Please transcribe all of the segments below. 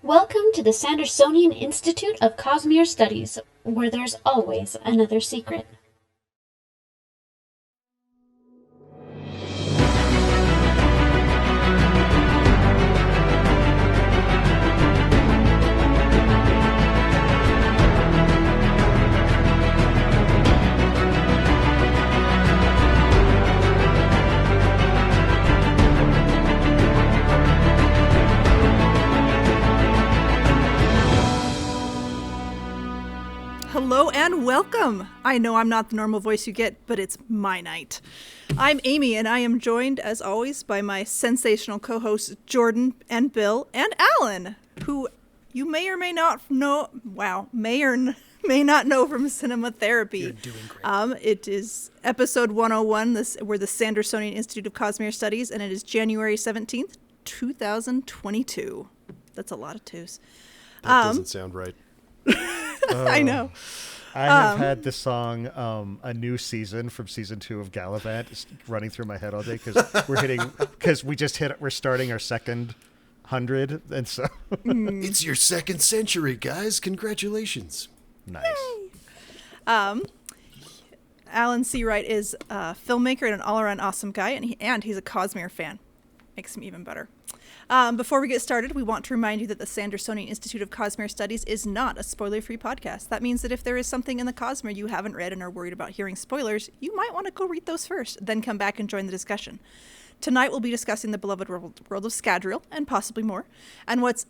Welcome to the Sandersonian Institute of Cosmere Studies, where there's always another secret. Hello and welcome! I know I'm not the normal voice you get, but it's my night. I'm Amy, and I am joined, as always, by my sensational co-hosts Jordan and Bill and Alan, who you may or may not know, may not know from Cinema Therapy. You're doing great. It is episode 101, we're the Sandersonian Institute of Cosmere Studies, and it is January 17th, 2022. That's a lot of twos. That doesn't sound right. I know. I have had the song A New Season from season 2 of Gallivant running through my head all day because we're starting our second 100, and so It's your second century, guys. Congratulations. nice. Alan Seawright is a filmmaker and an all-around awesome guy, and he's a Cosmere fan. Makes him even better. Before we get started, we want to remind you that the Sandersonian Institute of Cosmere Studies is not a spoiler-free podcast. That means that if there is something in the Cosmere you haven't read and are worried about hearing spoilers, you might want to go read those first, then come back and join the discussion. Tonight we'll be discussing the beloved world of Scadrial, and possibly more, and what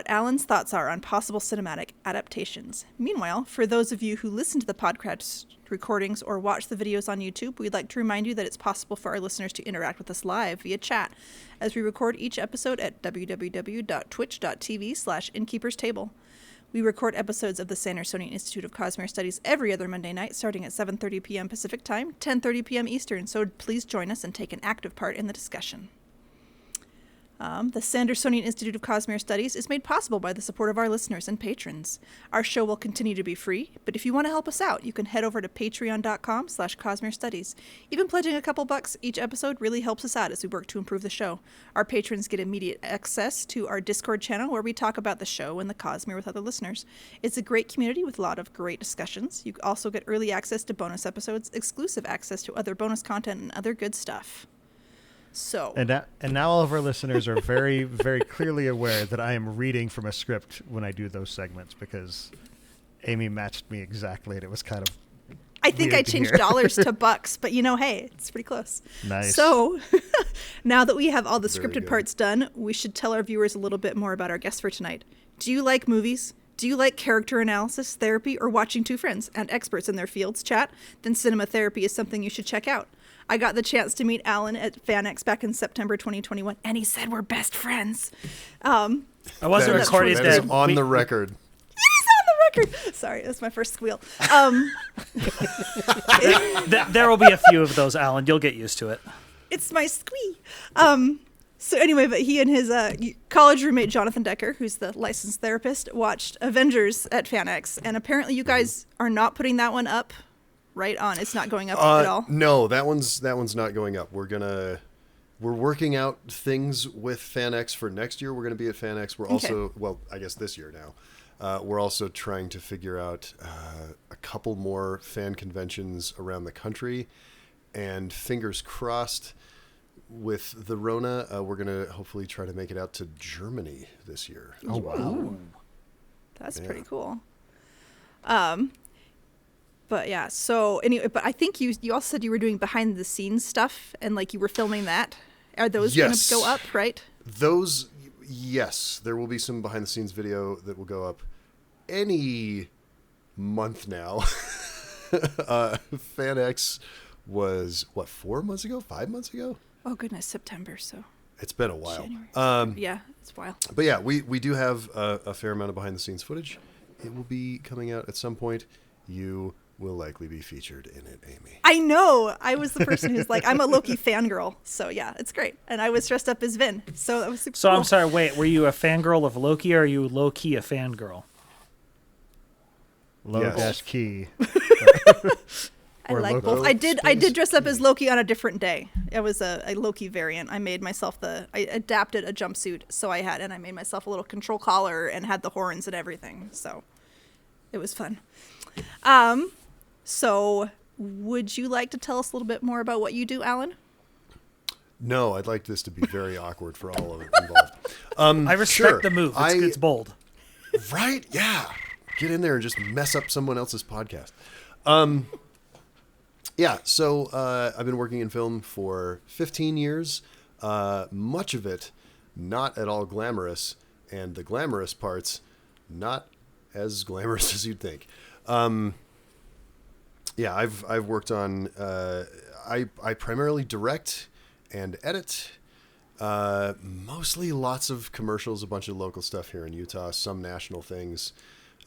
Alan's thoughts are on possible cinematic adaptations. Meanwhile, for those of you who listen to the podcast recordings or watch the videos on YouTube, we'd like to remind you that it's possible for our listeners to interact with us live via chat as we record each episode at www.twitch.tv/InkeepersTable. We record episodes of the Sandersonian Institute of Cosmere Studies every other Monday night starting at 7:30 p.m. Pacific Time, 10:30 p.m. Eastern, so please join us and take an active part in the discussion. The Sandersonian Institute of Cosmere Studies is made possible by the support of our listeners and patrons. Our show will continue to be free, but if you want to help us out, you can head over to patreon.com/Cosmere Studies. Even pledging a couple bucks each episode really helps us out as we work to improve the show. Our patrons get immediate access to our Discord channel where we talk about the show and the Cosmere with other listeners. It's a great community with a lot of great discussions. You also get early access to bonus episodes, exclusive access to other bonus content, and other good stuff. So And now all of our listeners are very, very clearly aware that I am reading from a script when I do those segments because Amy matched me exactly, and it was kind of I think I changed dollars to bucks, but hey, it's pretty close. nice. So now that we have all the Very scripted good. parts done, we should tell our viewers a little bit more about our guest for tonight. Do you like movies? Do you like character analysis, therapy, or watching two friends and experts in their fields chat? Then Cinema Therapy is something you should check out. I got the chance to meet Alan at FanX back in September 2021, and he said we're best friends. I wasn't That is- recording that is that. on the record. It is on the record. Sorry, that's my first squeal. There will be a few of those, Alan. You'll get used to it. It's my squee. So anyway, but he and his college roommate, Jonathan Decker, who's the licensed therapist, watched Avengers at FanX. And apparently you guys are not putting that one up right on. It's not going up at all. No, that one's not going up. We're working out things with FanX for next year. We're gonna be at FanX. We're also, well, I guess this year now. We're also trying to figure out a couple more fan conventions around the country, and fingers crossed with the Rona, we're gonna hopefully try to make it out to Germany this year. Oh, wow. That's pretty cool. But yeah, so anyway, but I think you also said you were doing behind the scenes stuff and you were filming that. Are those going to go up, right? Those, yes, there will be some behind the scenes video that will go up any month now. FanX was 4 months ago, 5 months ago? Oh goodness, September. So It's been a while. January. Yeah, it's a while. But yeah, we do have a fair amount of behind the scenes footage. It will be coming out at some point. You will likely be featured in it, Amy. I know. I was the person who's I'm a Loki fangirl. So yeah, it's great. And I was dressed up as Vin. So that was super So cool. I'm sorry, wait, were you a fangirl of Loki or are you low-key a fangirl? Low Yes. dash key. I Or like Loki. both. No, I did space dress up as speed. Loki on a different day. It was a Loki variant. I made myself I adapted a jumpsuit, and I made myself a little control collar and had the horns and everything. So it was fun. So would you like to tell us a little bit more about what you do, Alan? No, I'd like this to be very awkward for all of it involved. I respect sure. the move. It's bold. Right? Yeah. Get in there and just mess up someone else's podcast. Yeah, so I've been working in film for 15 years. Much of it not at all glamorous, and the glamorous parts not as glamorous as you'd think. Yeah, I've worked on I primarily direct and edit. Mostly lots of commercials, a bunch of local stuff here in Utah, some national things.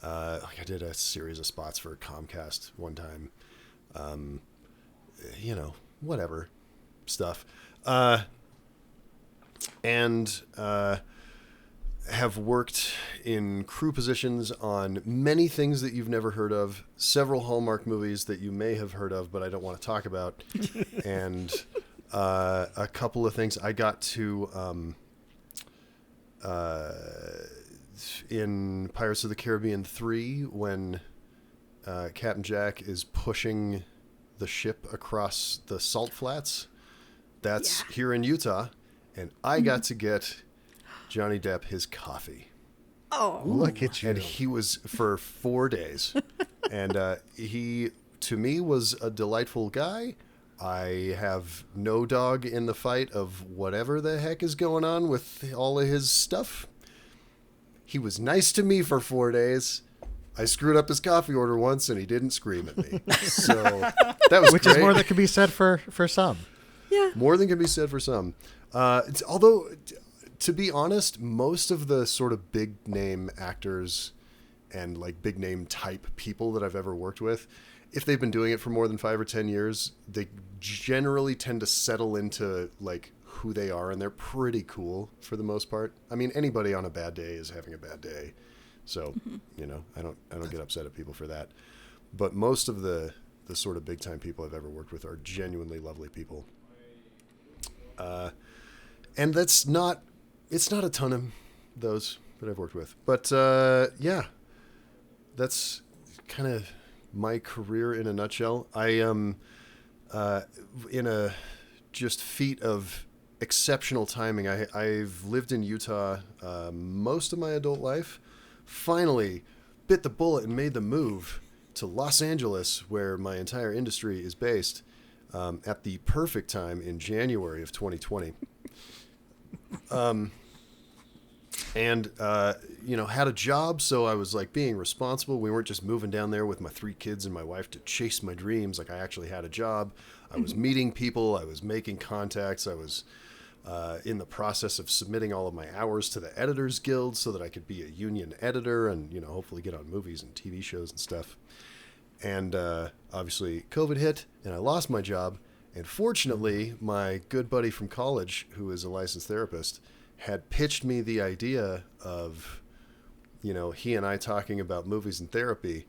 Like I did a series of spots for Comcast one time. Whatever stuff. And have worked in crew positions on many things that you've never heard of, several Hallmark movies that you may have heard of, but I don't want to talk about, and a couple of things. I got to in Pirates of the Caribbean 3 when Captain Jack is pushing the ship across the salt flats. That's here in Utah, and I got to get Johnny Depp his coffee. Oh, Look at you. And he was for 4 days. And he, to me, was a delightful guy. I have no dog in the fight of whatever the heck is going on with all of his stuff. He was nice to me for 4 days. I screwed up his coffee order once, and he didn't scream at me. So that was Which great. is more than can be said for some. yeah. More than can be said for some. Although, to be honest, most of the sort of big name actors and like big name type people that I've ever worked with, if they've been doing it for more than 5 or 10 years, they generally tend to settle into like who they are, and they're pretty cool for the most part. I mean, anybody on a bad day is having a bad day. So, I don't get upset at people for that. But most of the sort of big time people I've ever worked with are genuinely lovely people. And it's not a ton of those that I've worked with, but yeah, that's kind of my career in a nutshell. I am in a just feat of exceptional timing. I've lived in Utah most of my adult life. Finally, bit the bullet and made the move to Los Angeles, where my entire industry is based, at the perfect time in January of 2020. Had a job, so I was like being responsible. We weren't just moving down there with my 3 kids and my wife to chase my dreams. Like I actually had a job. I was meeting people. I was making contacts. I was in the process of submitting all of my hours to the Editors Guild so that I could be a union editor and, hopefully get on movies and TV shows and stuff. And obviously COVID hit and I lost my job. And fortunately, my good buddy from college, who is a licensed therapist, had pitched me the idea of, he and I talking about movies and therapy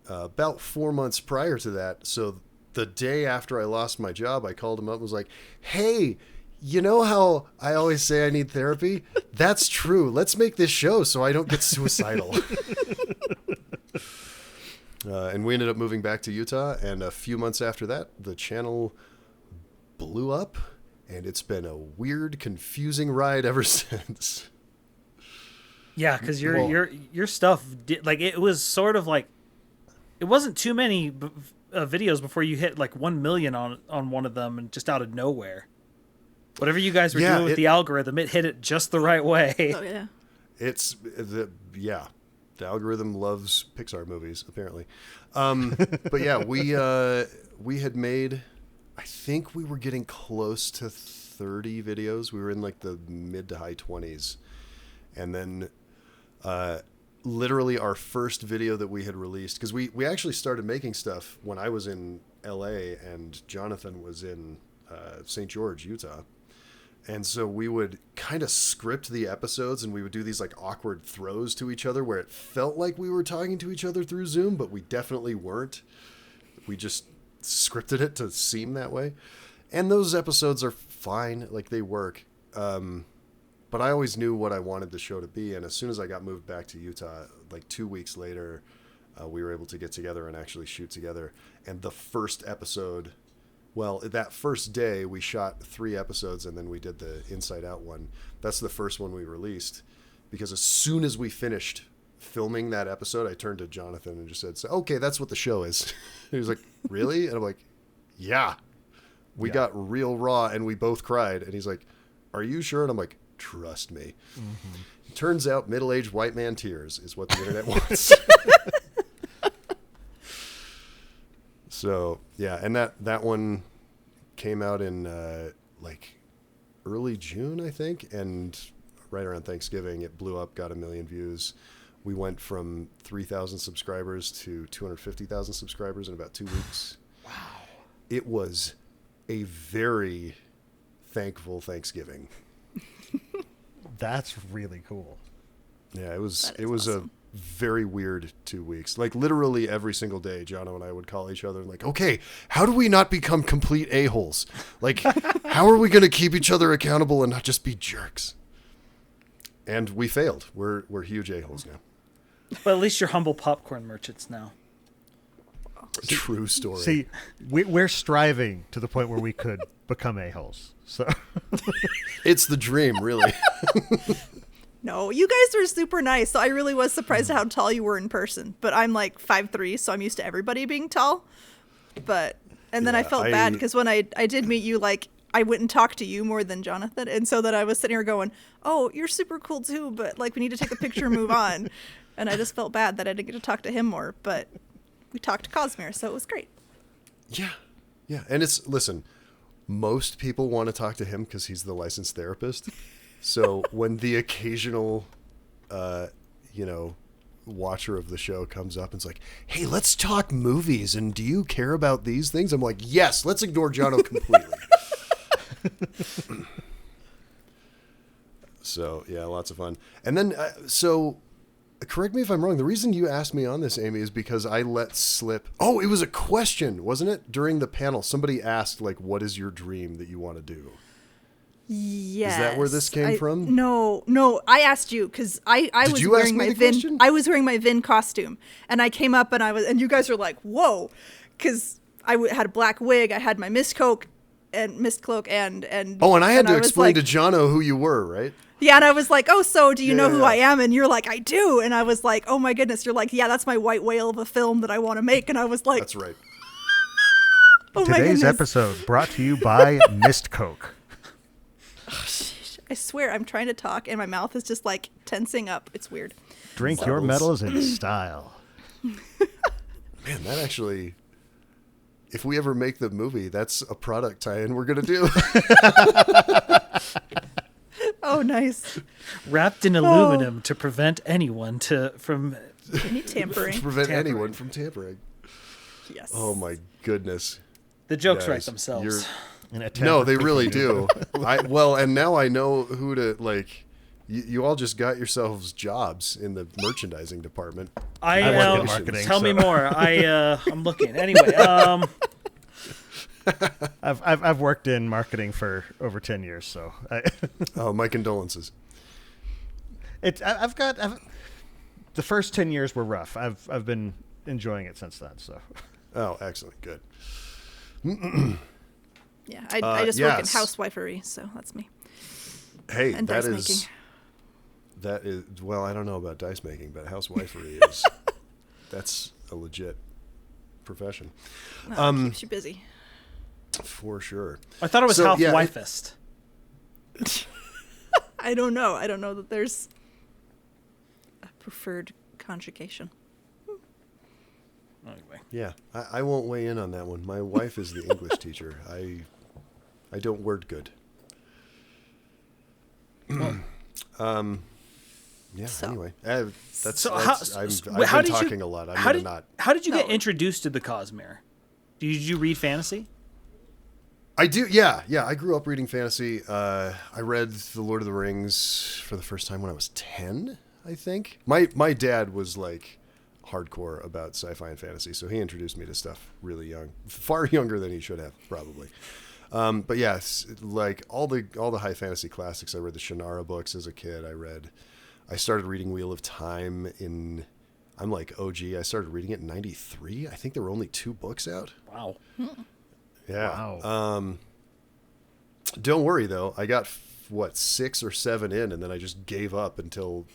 about 4 months prior to that. So the day after I lost my job, I called him up and was like, hey, you know how I always say I need therapy? That's true. Let's make this show so I don't get suicidal. And we ended up moving back to Utah. And a few months after that, the channel blew up. And it's been a weird, confusing ride ever since. Yeah, because your stuff it was sort of like it wasn't too many videos before you hit like 1 million on one of them, and just out of nowhere. Whatever you guys were doing with the algorithm, it hit it just the right way. Oh yeah. The algorithm loves Pixar movies apparently. But yeah, we had made. I think we were getting close to 30 videos. We were in like the mid to high 20s. And then literally our first video that we had released, because we actually started making stuff when I was in LA and Jonathan was in St. George, Utah. And so we would kind of script the episodes and we would do these like awkward throws to each other where it felt like we were talking to each other through Zoom, but we definitely weren't. We just scripted it to seem that way. And those episodes are fine, like they work. But I always knew what I wanted the show to be. And as soon as I got moved back to Utah, like 2 weeks later, we were able to get together and actually shoot together. And the first episode, well, that first day we shot 3 episodes and then we did the Inside Out one. That's the first one we released, because as soon as we finished filming that episode, I turned to Jonathan and just said, "So, okay, that's what the show is." He was like, "Really?" And I'm like, "Yeah." We got real raw and we both cried. And he's like, "Are you sure?" And I'm like, "Trust me." Mm-hmm. Turns out middle-aged white man tears is what the internet wants. So, yeah. And that one came out in like early June, I think. And right around Thanksgiving, it blew up, got 1 million views. We went from 3,000 subscribers to 250,000 subscribers in about 2 weeks. Wow. It was a very thankful Thanksgiving. That's really cool. Yeah, it was awesome. A very weird 2 weeks. Like literally every single day, Jono and I would call each other and like, okay, how do we not become complete a-holes? Like, how are we going to keep each other accountable and not just be jerks? And we failed. We're huge a-holes now. But at least you're humble popcorn merchants now. True story. See, we're striving to the point where we could become a-holes. So it's the dream, really. No, you guys were super nice. So I really was surprised at how tall you were in person. But I'm like 5'3", so I'm used to everybody being tall. And then I felt bad because when I did meet you, like, I went and talked to you more than Jonathan. And so that I was sitting here going, "Oh, you're super cool too, but like we need to take a picture and move on." And I just felt bad that I didn't get to talk to him more. But we talked to Cosmere, so it was great. Yeah. Yeah. And listen, most people want to talk to him because he's the licensed therapist. So when the occasional, watcher of the show comes up and is like, "Hey, let's talk movies. And do you care about these things?" I'm like, "Yes, let's ignore Jono completely." So, yeah, lots of fun. And then, correct me if I'm wrong. The reason you asked me on this, Amy, is because I let slip. Oh, it was a question, wasn't it? During the panel, somebody asked, like, "What is your dream that you want to do?" Yes. Is that where this came from? No. I asked you because I was wearing my Vin. I was wearing my Vin costume, and I came up and you guys were like, "Whoa," because I had a black wig. I had my mist cloak and Oh, and I had to explain to Jono who you were, right? Yeah, and I was like, "Oh, so do you know who I am?" And you're like, "I do." And I was like, "Oh my goodness." You're like, "Yeah, that's my white whale of a film that I want to make." And I was like, "That's right." Oh my goodness. Today's episode brought to you by Mist Coke. I swear, I'm trying to talk, and my mouth is just like tensing up. It's weird. Drink your medals in style. Man, that actually, if we ever make the movie, that's a product tie-in we're going to do. Oh, nice. Wrapped in aluminum to prevent anyone from any tampering. To prevent anyone from tampering. Yes. Oh, my goodness. The jokes write themselves. No, they really do. And now I know who to, like, you all just got yourselves jobs in the merchandising department. I work in marketing. Tell me more. I'm looking. Anyway, I've worked in marketing for over 10 years, so oh, my condolences. The first 10 years were rough. I've been enjoying it since then, so. Oh, excellent. Good. Yeah, I just work in housewifery, so that's me. Hey, and dice making. That is, well, I don't know about dice making, but housewifery is, that's a legit profession. Keeps you busy. For sure. I thought it was housewifist. I don't know. I don't know that there's a preferred conjugation. Anyway. Yeah, I won't weigh in on that one. My wife is the English teacher. I don't word good. Yeah. So. Anyway, I've been talking a lot. How did you get introduced to the Cosmere? Did you read fantasy? I do. Yeah. I grew up reading fantasy. I read The Lord of the Rings for the first time when I was 10, I think. My dad was like hardcore about sci-fi and fantasy. So he introduced me to stuff really young, far younger than he should have, probably. But yeah, like all the high fantasy classics. I read the Shannara books as a kid. I started reading Wheel of Time I'm like OG. I started reading it in 93. I think there were only 2 books out. Wow. Yeah. Wow. Don't worry though. I got 6 or 7 in, and then I just gave up until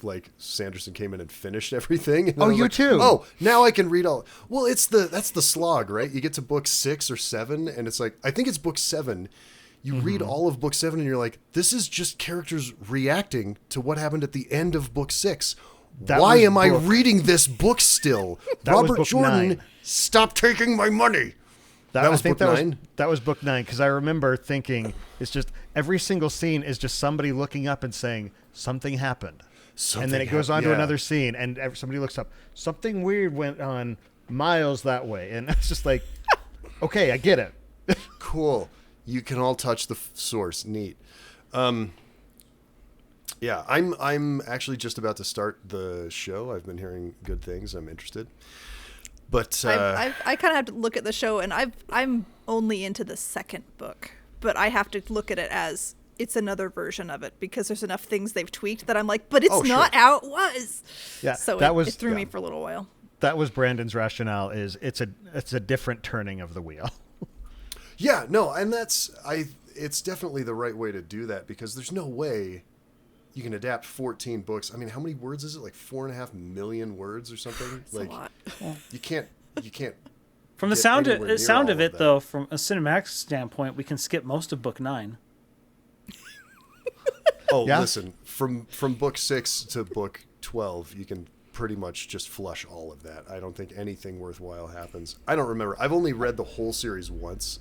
like Sanderson came in and finished everything. And You too. Oh, now I can read all. Well, that's the slog, right? You get to book 6 or 7, and it's like, I think it's book 7. You read all of book 7, and you're like, this is just characters reacting to what happened at the end of book 6. Why am I reading this book still? Robert book Jordan, 9. stop taking my money. That was book 9? That was book 9, because I remember thinking, it's just every single scene is just somebody looking up and saying, something happened. And then it goes on to another scene, and somebody looks up, something weird went on miles that way. And it's just like, okay, I get it. Cool. You can all touch the source. Neat. Yeah, I'm actually just about to start the show. I've been hearing good things. I'm interested. But I kind of have to look at the show, and I'm only into the second book, but I have to look at it as it's another version of it, because there's enough things they've tweaked that I'm like, but it's not how it was. Yeah, so it threw me for a little while. That was Brandon's rationale. Is it's a different turning of the wheel. Yeah, no, and it's definitely the right way to do that, because there's no way you can adapt 14 books. I mean, how many words is it? Like 4.5 million words or something? It's like a lot. You can't. From the sound of it, though, from a cinematic standpoint, we can skip most of book 9. Oh, Yeah? listen, from book 6 to book 12, you can pretty much just flush all of that. I don't think anything worthwhile happens. I don't remember. I've only read the whole series once.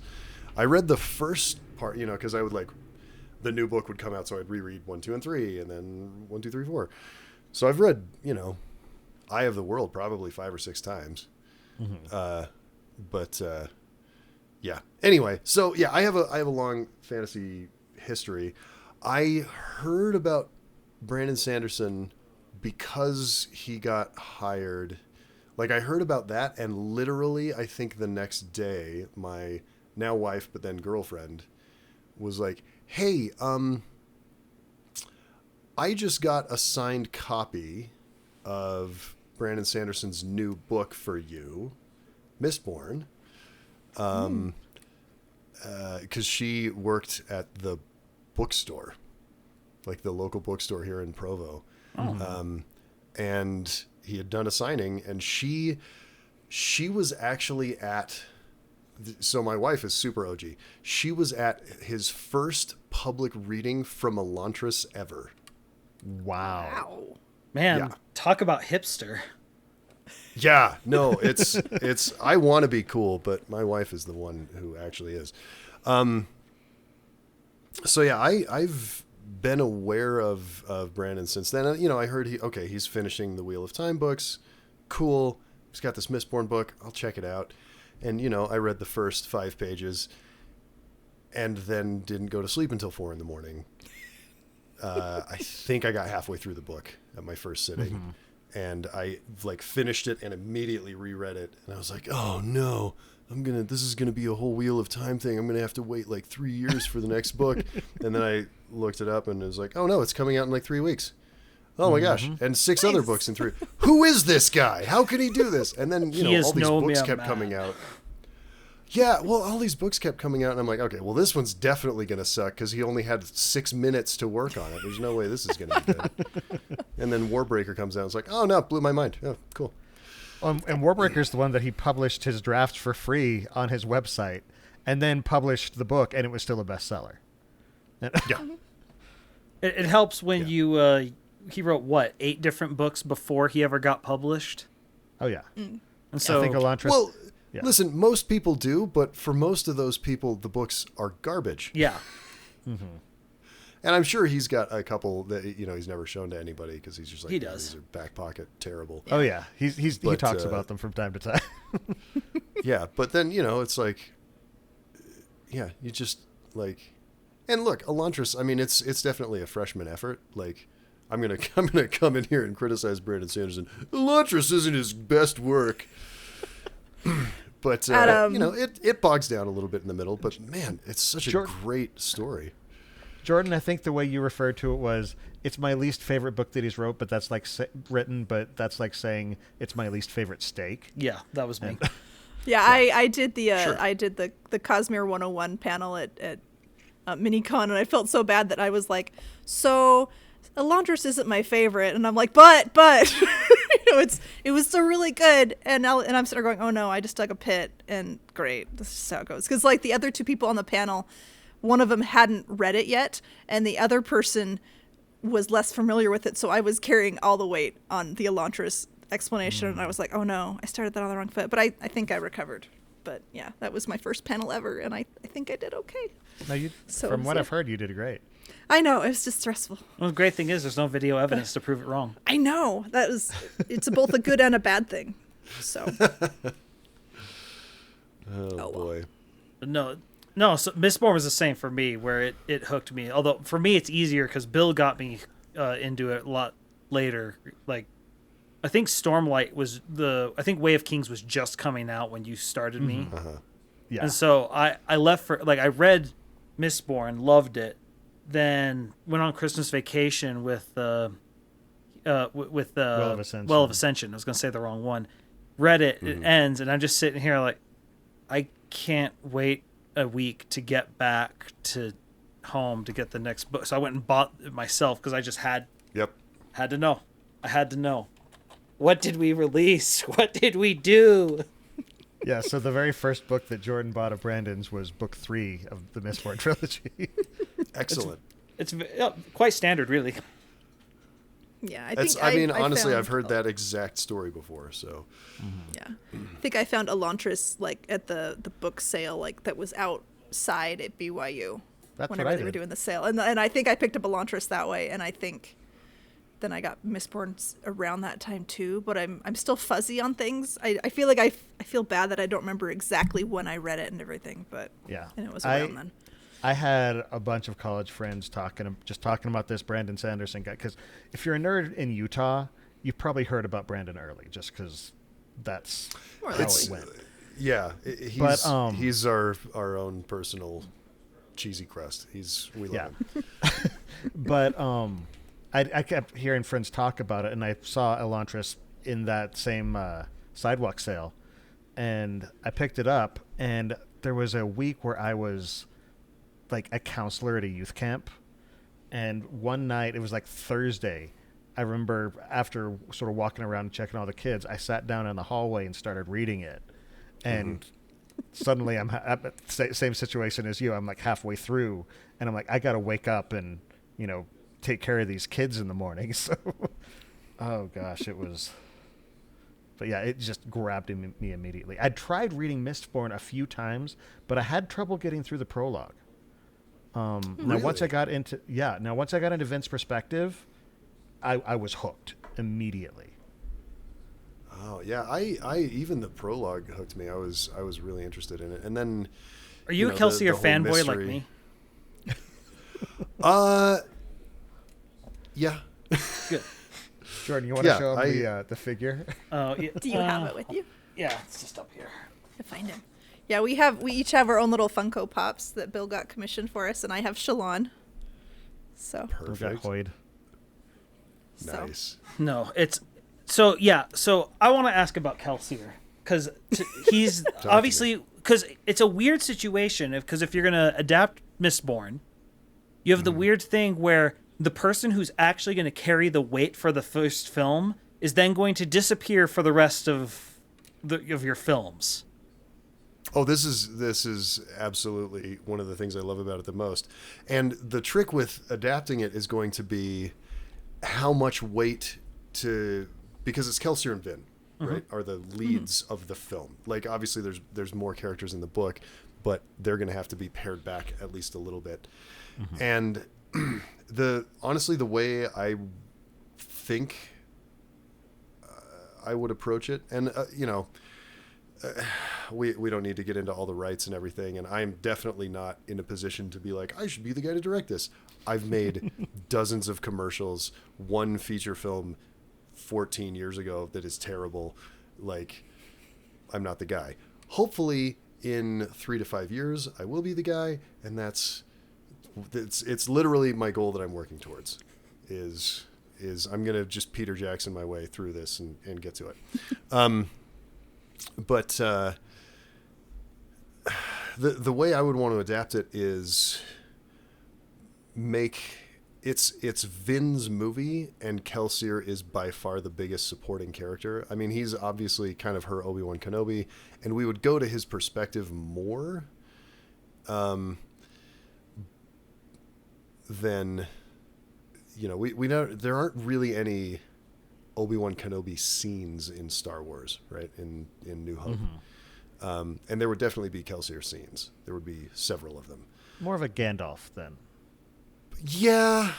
I read the first part, because I would the new book would come out, so I'd reread 1, 2, and 3, and then 1, 2, 3, 4. So I've read, Eye of the World probably 5 or 6 times. But yeah. Anyway, so yeah, I have a long fantasy history. I heard about Brandon Sanderson because he got hired. Like, I heard about that, and literally, I think the next day, my now wife, but then girlfriend, was like, hey, I just got a signed copy of Brandon Sanderson's new book for you, Mistborn. Because she worked at the bookstore, like the local bookstore here in Provo. And he had done a signing, and she was actually at, so my wife is super OG. She was at his first public reading from Elantris ever. Wow. Man, Yeah. talk about hipster. Yeah, no, it's I want to be cool, but my wife is the one who actually is. So yeah, I've been aware of Brandon since then. I heard he's finishing the Wheel of Time books. Cool. He's got this Mistborn book. I'll check it out. And I read the first 5 pages and then didn't go to sleep until 4 a.m. I think I got halfway through the book at my first sitting. And I finished it and immediately reread it. And I was like, oh no, this is going to be a whole Wheel of Time thing. I'm going to have to wait 3 years for the next book. And then I looked it up and it was like, oh no, it's coming out in 3 weeks. Oh my gosh. And 6 other books in 3. Who is this guy? How can he do this? And then, all these books kept coming out. Yeah, well, all these books kept coming out, and I'm like, okay, well, this one's definitely going to suck because he only had 6 minutes to work on it. There's no way this is going to be good. And then Warbreaker comes out. It's like, oh, no, blew my mind. Oh, cool. And Warbreaker's the one that he published his drafts for free on his website and then published the book, and it was still a bestseller. Yeah. It helps when you he wrote 8 different books before he ever got published. Oh, yeah. And so I think Elantris... Well, listen, most people do, but for most of those people, the books are garbage. Yeah. And I'm sure he's got a couple that he's never shown to anybody because he's just like, he does. These are back pocket terrible. Oh yeah, he talks about them from time to time. Yeah, but then it's like, yeah, you just and look, Elantris. I mean, it's definitely a freshman effort. I'm gonna come in here and criticize Brandon Sanderson. Elantris isn't his best work. But it bogs down a little bit in the middle. But man, it's such a great story. Jordan, I think the way you referred to it was, it's my least favorite book that he's wrote, but that's like written, but that's like saying it's my least favorite steak. Yeah, that was me. Yeah, I did the Sure. I did the Cosmere 101 panel at MiniCon, and I felt so bad that I was like, so elantris isn't my favorite, and I'm like, but it was still really good, and I'm sort of going, oh no, I just dug a pit, and great, this is how it goes, because like the other two people on the panel, one of them hadn't read it yet, and the other person was less familiar with it, so I was carrying all the weight on the elantris explanation, and I was like, oh no, I started that on the wrong foot, but I think I recovered. But yeah, that was my first panel ever, and I think I did okay. No, from what I've heard, you did great. I know, it was just stressful. Well, the great thing is there's no video evidence to prove it wrong. I know, it's both a good and a bad thing. So. Oh boy. No, so Mistborn was the same for me, where it hooked me. Although for me it's easier because Bill got me into it a lot later. Like, I think Stormlight was I think Way of Kings was just coming out when you started me. Uh-huh. Yeah. And so I left for, like, I read Mistborn, loved it, then went on Christmas vacation with Well of Ascension. I was going to say the wrong one. Read it, it ends, and I'm just sitting here like, I can't wait a week to get back to home to get the next book. So I went and bought it myself because I just had to know. I had to know. What did we release? What did we do? Yeah, so the very first book that Jordan bought of Brandon's was book 3 of the Mistborn trilogy. Excellent. It's quite standard, really. Yeah, honestly, I've heard that exact story before. So, yeah, I think I found elantris like at the book sale, like that was outside at BYU. That's whenever what I they were did. doing the sale, and I think I picked up elantris that way, and I think then I got Mistborn around that time too. But I'm still fuzzy on things. I feel like I feel bad that I don't remember exactly when I read it and everything. But yeah, and it was around then. I had a bunch of college friends talking about this Brandon Sanderson guy, because if you're a nerd in Utah, you've probably heard about Brandon early, just because that's how it went. Yeah, he's our own personal cheesy crust. We love him. But I kept hearing friends talk about it, and I saw elantris in that same sidewalk sale, and I picked it up, and there was a week where I was like a counselor at a youth camp, and one night, it was like Thursday, I remember after sort of walking around and checking all the kids, I sat down in the hallway and started reading it, and suddenly I'm same situation as you. I'm like halfway through, and I'm like, I gotta wake up and take care of these kids in the morning. So oh gosh, it was, but yeah, it just grabbed me immediately. I tried reading Mistborn a few times, but I had trouble getting through the prologue. Now once I got into Vince's perspective, I was hooked immediately. Oh yeah, I even the prologue hooked me. I was really interested in it. And then, are you a Kelsier fanboy like me? Yeah. Good. Jordan, you want to show him the figure? Oh yeah. Do you have it with you? Yeah, it's just up here. To find him. Yeah, we each have our own little Funko Pops that Bill got commissioned for us, and I have Shalon. So Perfect. Hoyd. Nice. No, it's so yeah. So I want to ask about Kelsier, because he's obviously, because it's a weird situation. Because if you're gonna adapt Mistborn, you have the weird thing where the person who's actually going to carry the weight for the first film is then going to disappear for the rest of your films. Oh, this is absolutely one of the things I love about it the most. And the trick with adapting it is going to be how much weight because it's Kelsier and Vin, right, are the leads of the film. Like, obviously there's more characters in the book, but they're going to have to be pared back at least a little bit. And honestly, the way I think I would approach it, and we don't need to get into all the rights and everything, and I'm definitely not in a position to be like, I should be the guy to direct this. I've made dozens of commercials, one feature film 14 years ago that is terrible. Like, I'm not the guy. Hopefully in 3 to 5 years, I will be the guy. And it's literally my goal that I'm working towards is I'm going to just Peter Jackson my way through this and get to it. But the way I would want to adapt it is make it's Vin's movie, and Kelsier is by far the biggest supporting character. I mean, he's obviously kind of her Obi-Wan Kenobi, and we would go to his perspective more than, you know, we know there aren't really any Obi-Wan Kenobi scenes in Star Wars, right? In New Hope. Mm-hmm. And there would definitely be Kelsier scenes. There would be several of them. More of a Gandalf then. Yeah,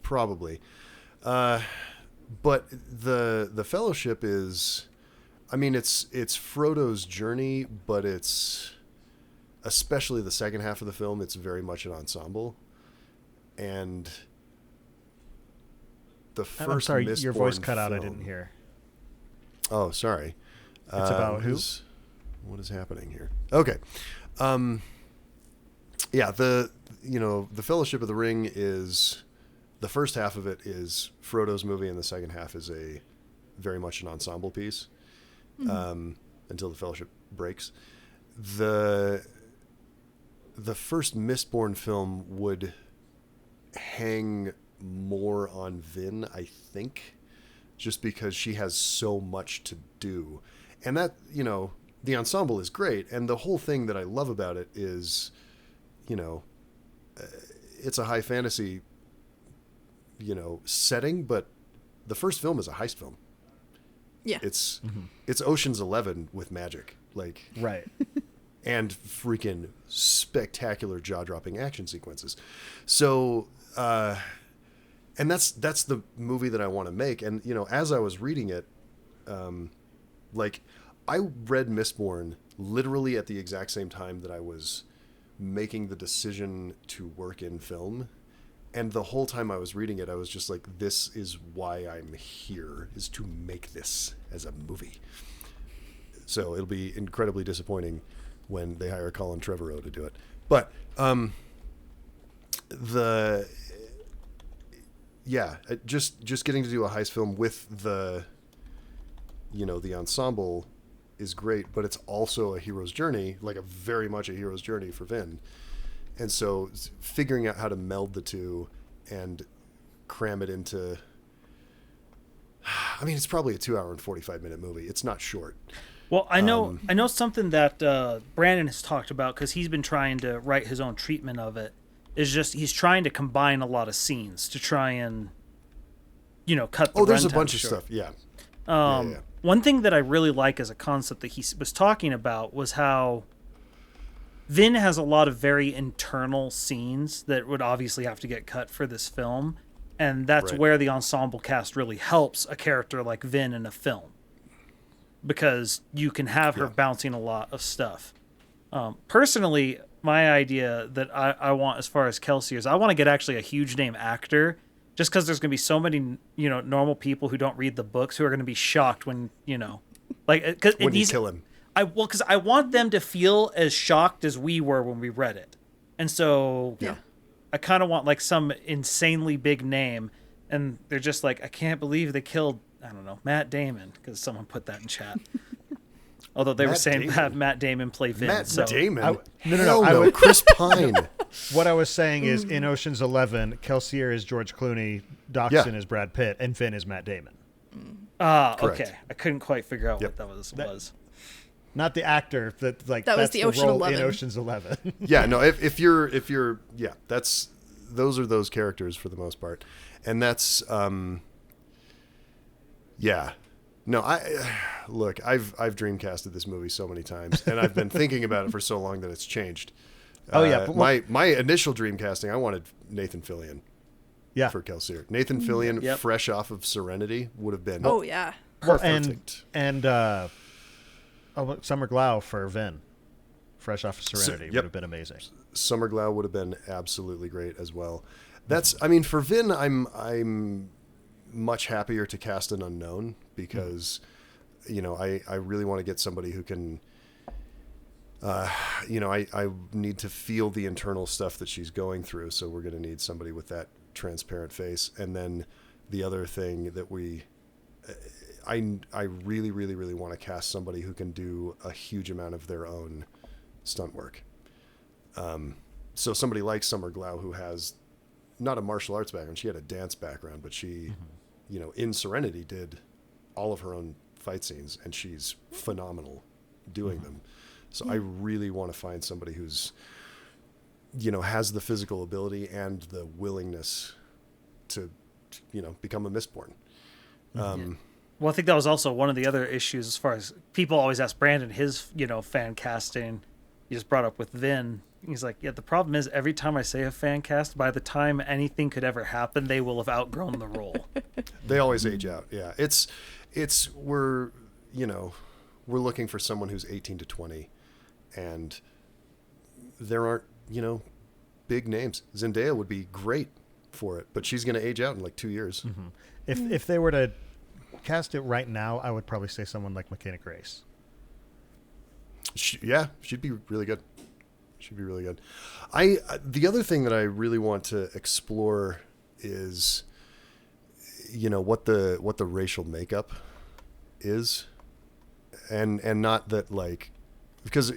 probably. But the Fellowship is, I mean, it's Frodo's journey, but it's, especially the second half of the film, it's very much an ensemble. And the first I'm sorry, Mistborn your voice cut out. film, I didn't hear. Oh, sorry. It's about who? What is happening here? Okay. Yeah, the Fellowship of the Ring is, the first half of it is Frodo's movie, and the second half is a very much an ensemble piece, until the Fellowship breaks. The first Mistborn film would hang more on Vin, I think, just because she has so much to do. And that, you know, the ensemble is great, and the whole thing that I love about it is, you know, it's a high fantasy, you know, setting, but the first film is a heist film. Yeah. It's Ocean's 11 with magic, like, Right. and freaking spectacular jaw-dropping action sequences. So, and that's the movie that I want to make. And, you know, as I was reading it, like, I read Mistborn literally at the exact same time that I was making the decision to work in film. And the whole time I was reading it, I was just like, this is why I'm here, is to make this as a movie. So it'll be incredibly disappointing when they hire Colin Trevorrow to do it. But just getting to do a heist film with the, you know, the ensemble is great, but it's also a hero's journey, like a very much a hero's journey for Vin. And so figuring out how to meld the two and cram it into, I mean, it's probably a 2 hour and 45-minute movie. It's not short. Well, I know something that Brandon has talked about, because he's been trying to write his own treatment of it, is just he's trying to combine a lot of scenes to try and, you know, cut the there's a runtime bunch of short. stuff. Yeah. One thing that I really like as a concept that he was talking about was how Vin has a lot of very internal scenes that would obviously have to get cut for this film. And that's where the ensemble cast really helps a character like Vin in a film, because you can have her bouncing a lot of stuff. Personally, my idea that I want as far as Kelsier is, I want to get actually a huge name actor, just because there's going to be so many, you know, normal people who don't read the books who are going to be shocked when, you know, like, cause when you kill him. Because I want them to feel as shocked as we were when we read it. And so I kind of want like some insanely big name, and they're just like, I can't believe they killed, I don't know, Matt Damon, because someone put that in chat. Although they were saying have Matt Damon play Vin. Matt Damon? No. Chris Pine. What I was saying is, in Ocean's 11, Kelsier is George Clooney, Dachshund is Brad Pitt, and Vin is Matt Damon. Okay. I couldn't quite figure out what that was. Not the actor. That's was the Ocean role 11. in Ocean's 11. Yeah, no, if you're those are those characters for the most part. And that's no, I've dreamcasted this movie so many times, and I've been thinking about it for so long that it's changed. My initial dreamcasting, I wanted Nathan Fillion for Kelsier. Nathan Fillion, fresh off of Serenity, would have been perfect. And Summer Glau for Vin. fresh off of Serenity would have been amazing. Summer Glau would have been absolutely great as well. I mean, for Vin, I'm much happier to cast an unknown because, I really want to get somebody who can, I need to feel the internal stuff that she's going through. So we're going to need somebody with that transparent face. And then the other thing that I really, really, really want to cast somebody who can do a huge amount of their own stunt work. So somebody like Summer Glau, who has not a martial arts background, she had a dance background, but she, in Serenity did all of her own fight scenes, and she's phenomenal doing them. So I really want to find somebody who's, has the physical ability and the willingness to, become a mistborn. Well, I think that was also one of the other issues as far as people always ask Brandon his, fan casting. You just brought up with Vin. He's like, the problem is every time I say a fan cast, by the time anything could ever happen, they will have outgrown the role. They always age out. Yeah. We're looking for someone who's 18 to 20, and there aren't, big names. Zendaya would be great for it, but she's going to age out in like 2 years. If they were to cast it right now, I would probably say someone like McKenna Grace. She'd be really good. She'd be really good. The other thing that I really want to explore is, what the racial makeup is, and not that like, because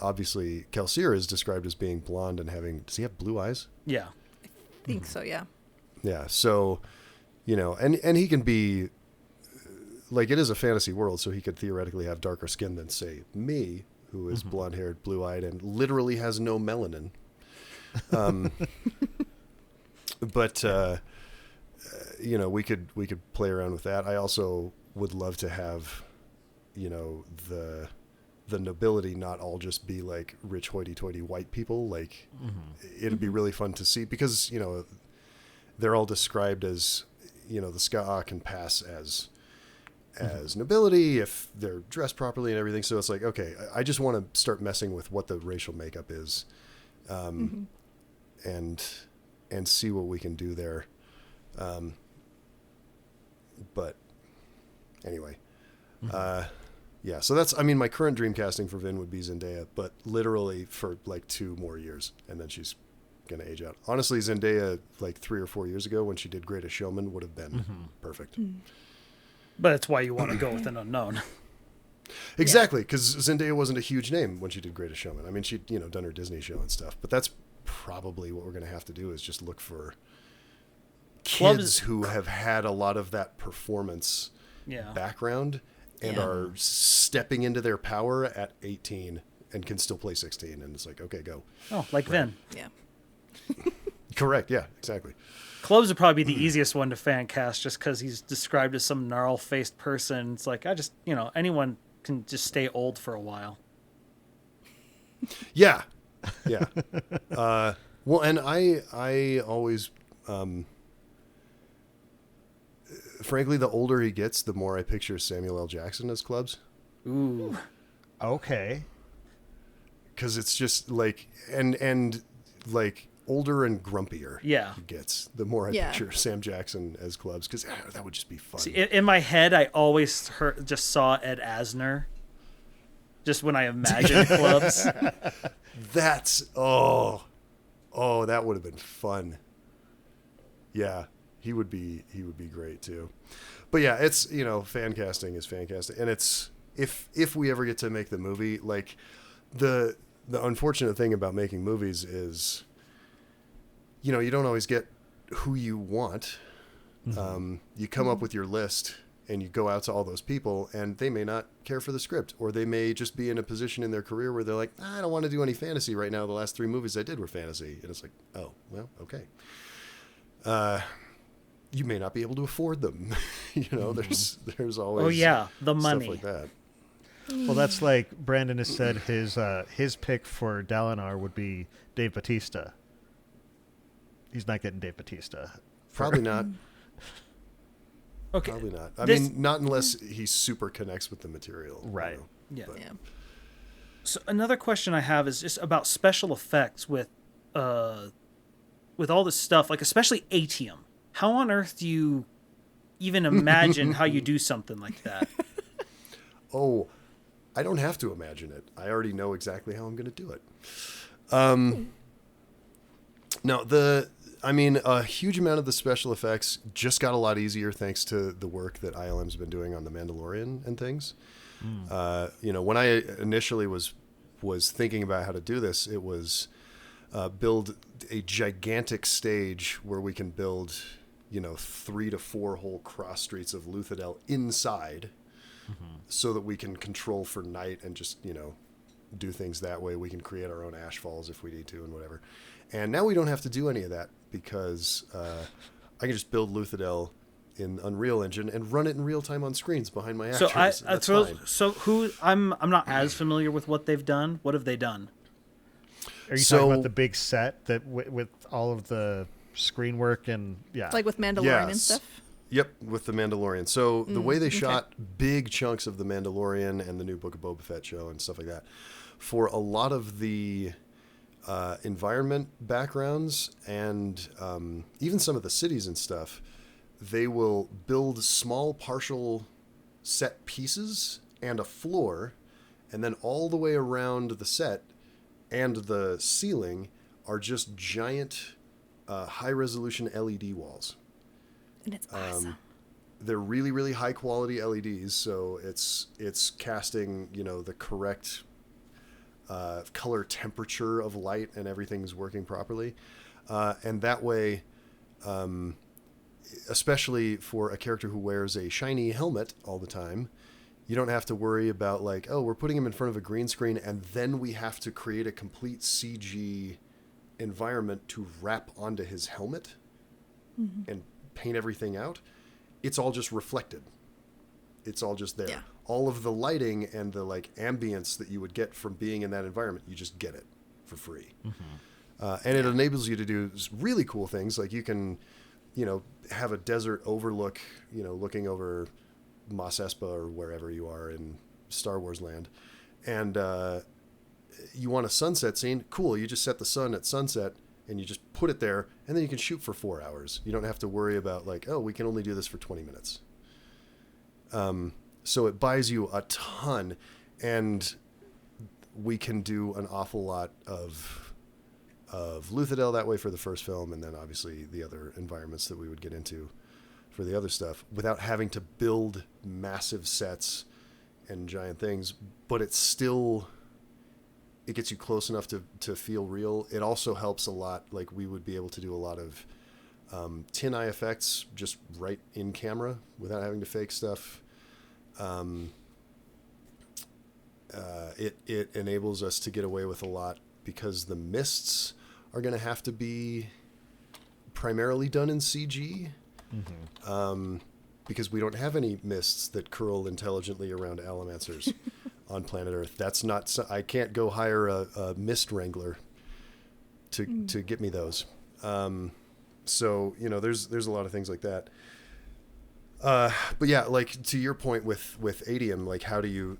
obviously Kelsier is described as being blonde and does he have blue eyes? Yeah, I think so. Yeah. Yeah. So, and he can be like, it is a fantasy world, so he could theoretically have darker skin than say me, who is blonde-haired, blue-eyed, and literally has no melanin. But we could play around with that. I also would love to have, the nobility not all just be like rich hoity-toity white people. Like, it'd be really fun to see because they're all described as, the Ska'a can pass as nobility if they're dressed properly and everything. So it's like, okay, I just want to start messing with what the racial makeup is, and see what we can do there. But anyway, so that's, my current dream casting for Vin would be Zendaya, but literally for like 2 more years, and then she's going to age out. Honestly, Zendaya like 3 or 4 years ago when she did Greatest Showman would have been perfect. but that's why you want to go with an unknown. Exactly, because Zendaya wasn't a huge name when she did Greatest Showman. She'd done her Disney show and stuff, but that's probably what we're going to have to do is just look for kids who have had a lot of that performance background and are stepping into their power at 18 and can still play 16. And it's like, okay, go. Oh, like Vin. Yeah. Correct. Yeah, exactly. Cloves would probably be the easiest one to fan cast just because he's described as some gnarl-faced person. It's like, anyone can just stay old for a while. Yeah. Yeah. Well, and I always, frankly, the older he gets, the more I picture Samuel L. Jackson as Clubs. Ooh. Okay. Because it's just like, and like older and grumpier he gets, the more I picture Sam Jackson as Clubs, because that would just be fun. See, in my head, I always just saw Ed Asner. Just when I imagined Clubs. That's, that would have been fun. Yeah, he would be great too. But yeah, it's, fan casting is fan casting. And it's, if we ever get to make the movie, like the unfortunate thing about making movies is, you don't always get who you want. You come up with your list and you go out to all those people and they may not care for the script, or they may just be in a position in their career where they're like, I don't want to do any fantasy right now. The last 3 movies I did were fantasy. And it's like, oh, well, okay. You may not be able to afford them. There's always the money. Stuff like that. Well, that's like Brandon has said his pick for Dalinar would be Dave Bautista. He's not getting Dave Bautista. Probably not. Okay. Probably not. I mean, not unless he super connects with the material. Right. Yeah. So another question I have is just about special effects with all this stuff, like especially Atium. How on earth do you even imagine how you do something like that? Oh, I don't have to imagine it. I already know exactly how I'm going to do it. No, a huge amount of the special effects just got a lot easier thanks to the work that ILM's been doing on The Mandalorian and things. When I initially was thinking about how to do this, it was build a gigantic stage where we can build, 3 to 4 whole cross streets of Luthadel inside, so that we can control for night and just, do things that way. We can create our own ash falls if we need to and whatever. And now we don't have to do any of that because I can just build Luthadel in Unreal Engine and run it in real time on screens behind my actors. I'm not as familiar with what they've done. What have they done? Are you talking about the big set that with all of the screen work and like with Mandalorian and stuff? Yep, with The Mandalorian. So the way they shot big chunks of The Mandalorian and the new Book of Boba Fett show and stuff like that, for a lot of the environment backgrounds and even some of the cities and stuff, they will build small partial set pieces and a floor, and then all the way around the set and the ceiling are just giant high-resolution LED walls. And it's awesome. They're really, really high-quality LEDs, so it's casting, the correct color temperature of light, and everything's working properly. And that way, especially for a character who wears a shiny helmet all the time, you don't have to worry about we're putting him in front of a green screen and then we have to create a complete CG environment to wrap onto his helmet and paint everything out. It's all just reflected. It's all just there. Yeah. All of the lighting and the ambience that you would get from being in that environment, you just get it for free. And it enables you to do really cool things. Like you can, have a desert overlook, looking over Mos Espa or wherever you are in Star Wars land. And you want a sunset scene, cool. You just set the sun at sunset and you just put it there, and then you can shoot for 4 hours. You don't have to worry about we can only do this for 20 minutes. So it buys you a ton, and we can do an awful lot of Luthadel that way for the first film, and then obviously the other environments that we would get into for the other stuff without having to build massive sets and giant things. But it gets you close enough to feel real. It also helps a lot. We would be able to do a lot of tin eye effects just right in camera without having to fake stuff. It enables us to get away with a lot because the mists are going to have to be primarily done in CG. Because we don't have any mists that curl intelligently around alamancers on planet Earth. That's not. I can't go hire a mist wrangler to get me those. So there's a lot of things like that. But yeah, to your point with Adium, how do you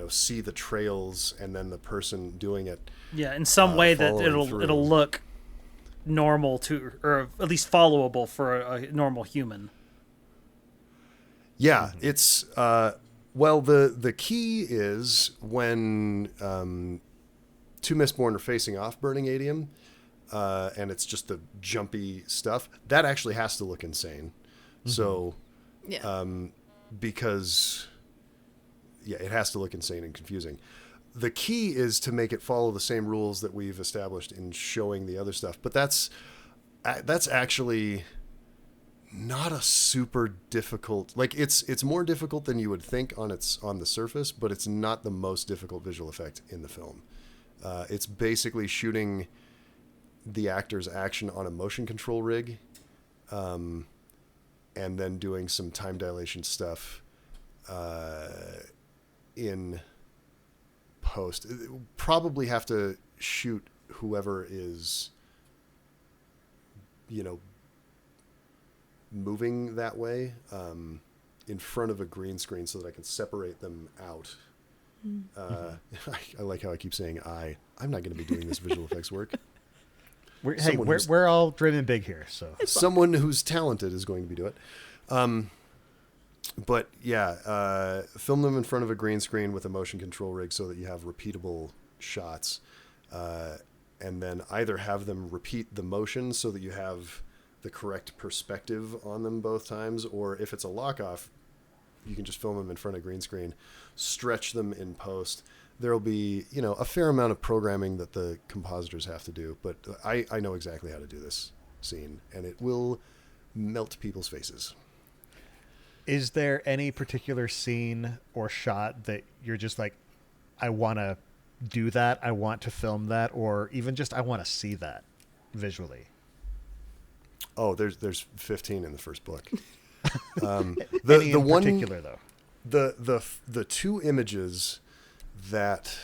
see the trails and then the person doing it? Yeah, in some way that it'll look normal to, or at least followable for a normal human. Yeah, it's the key is when two mistborn are facing off burning Adium, and it's just the jumpy stuff that actually has to look insane. So because it has to look insane and confusing. The key is to make it follow the same rules that we've established in showing the other stuff. But that's actually not a super difficult. It's more difficult than you would think on the surface, but it's not the most difficult visual effect in the film. It's basically shooting the actor's action on a motion control rig, and then doing some time dilation stuff in post. Probably have to shoot whoever is, moving that way in front of a green screen so that I can separate them out I like how I keep saying I'm not going to be doing this visual effects work. We're all dreaming big here. So someone who's talented is going to be doing it. But yeah, film them in front of a green screen with a motion control rig so that you have repeatable shots. And then either have them repeat the motion so that you have the correct perspective on them both times, or if it's a lock-off, you can just film them in front of green screen, stretch them in post. There'll be, a fair amount of programming that the compositors have to do, but I know exactly how to do this scene, and it will melt people's faces. Is there any particular scene or shot that you're just like, I want to do that, I want to film that, or even just I want to see that visually? Oh, there's 15 in the first book. The one particular though, the two images that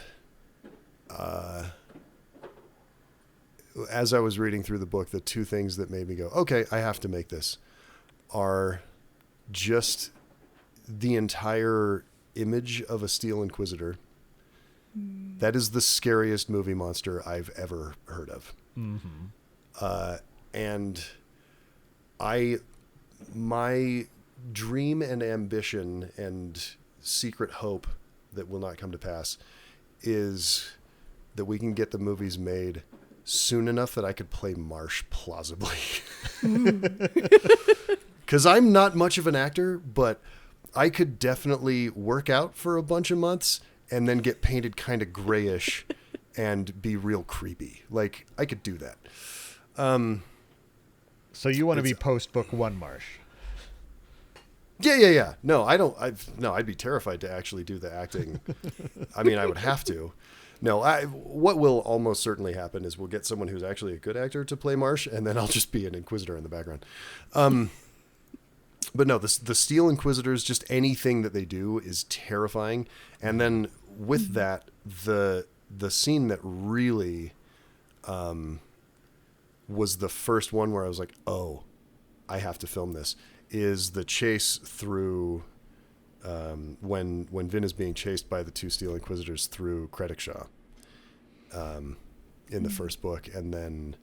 as I was reading through the book, the two things that made me go, okay, I have to make this, are just the entire image of a Steel Inquisitor. That is the scariest movie monster I've ever heard of. Mm-hmm. And my dream and ambition and secret hope that will not come to pass is that we can get the movies made soon enough that I could play Marsh plausibly. Because I'm not much of an actor, but I could definitely work out for a bunch of months and then get painted kind of grayish and be real creepy. Like, I could do that. So you want to be post book one Marsh? Yeah. No, I don't. I'd be terrified to actually do the acting. I mean, I would have to. No, what will almost certainly happen is we'll get someone who's actually a good actor to play Marsh, and then I'll just be an Inquisitor in the background. But no, the Steel Inquisitors, just anything that they do is terrifying. And then with that, the scene that really was the first one where I was like, oh, I have to film this, is the chase through when Vin is being chased by the two Steel Inquisitors through Kredikshaw in the first book, and then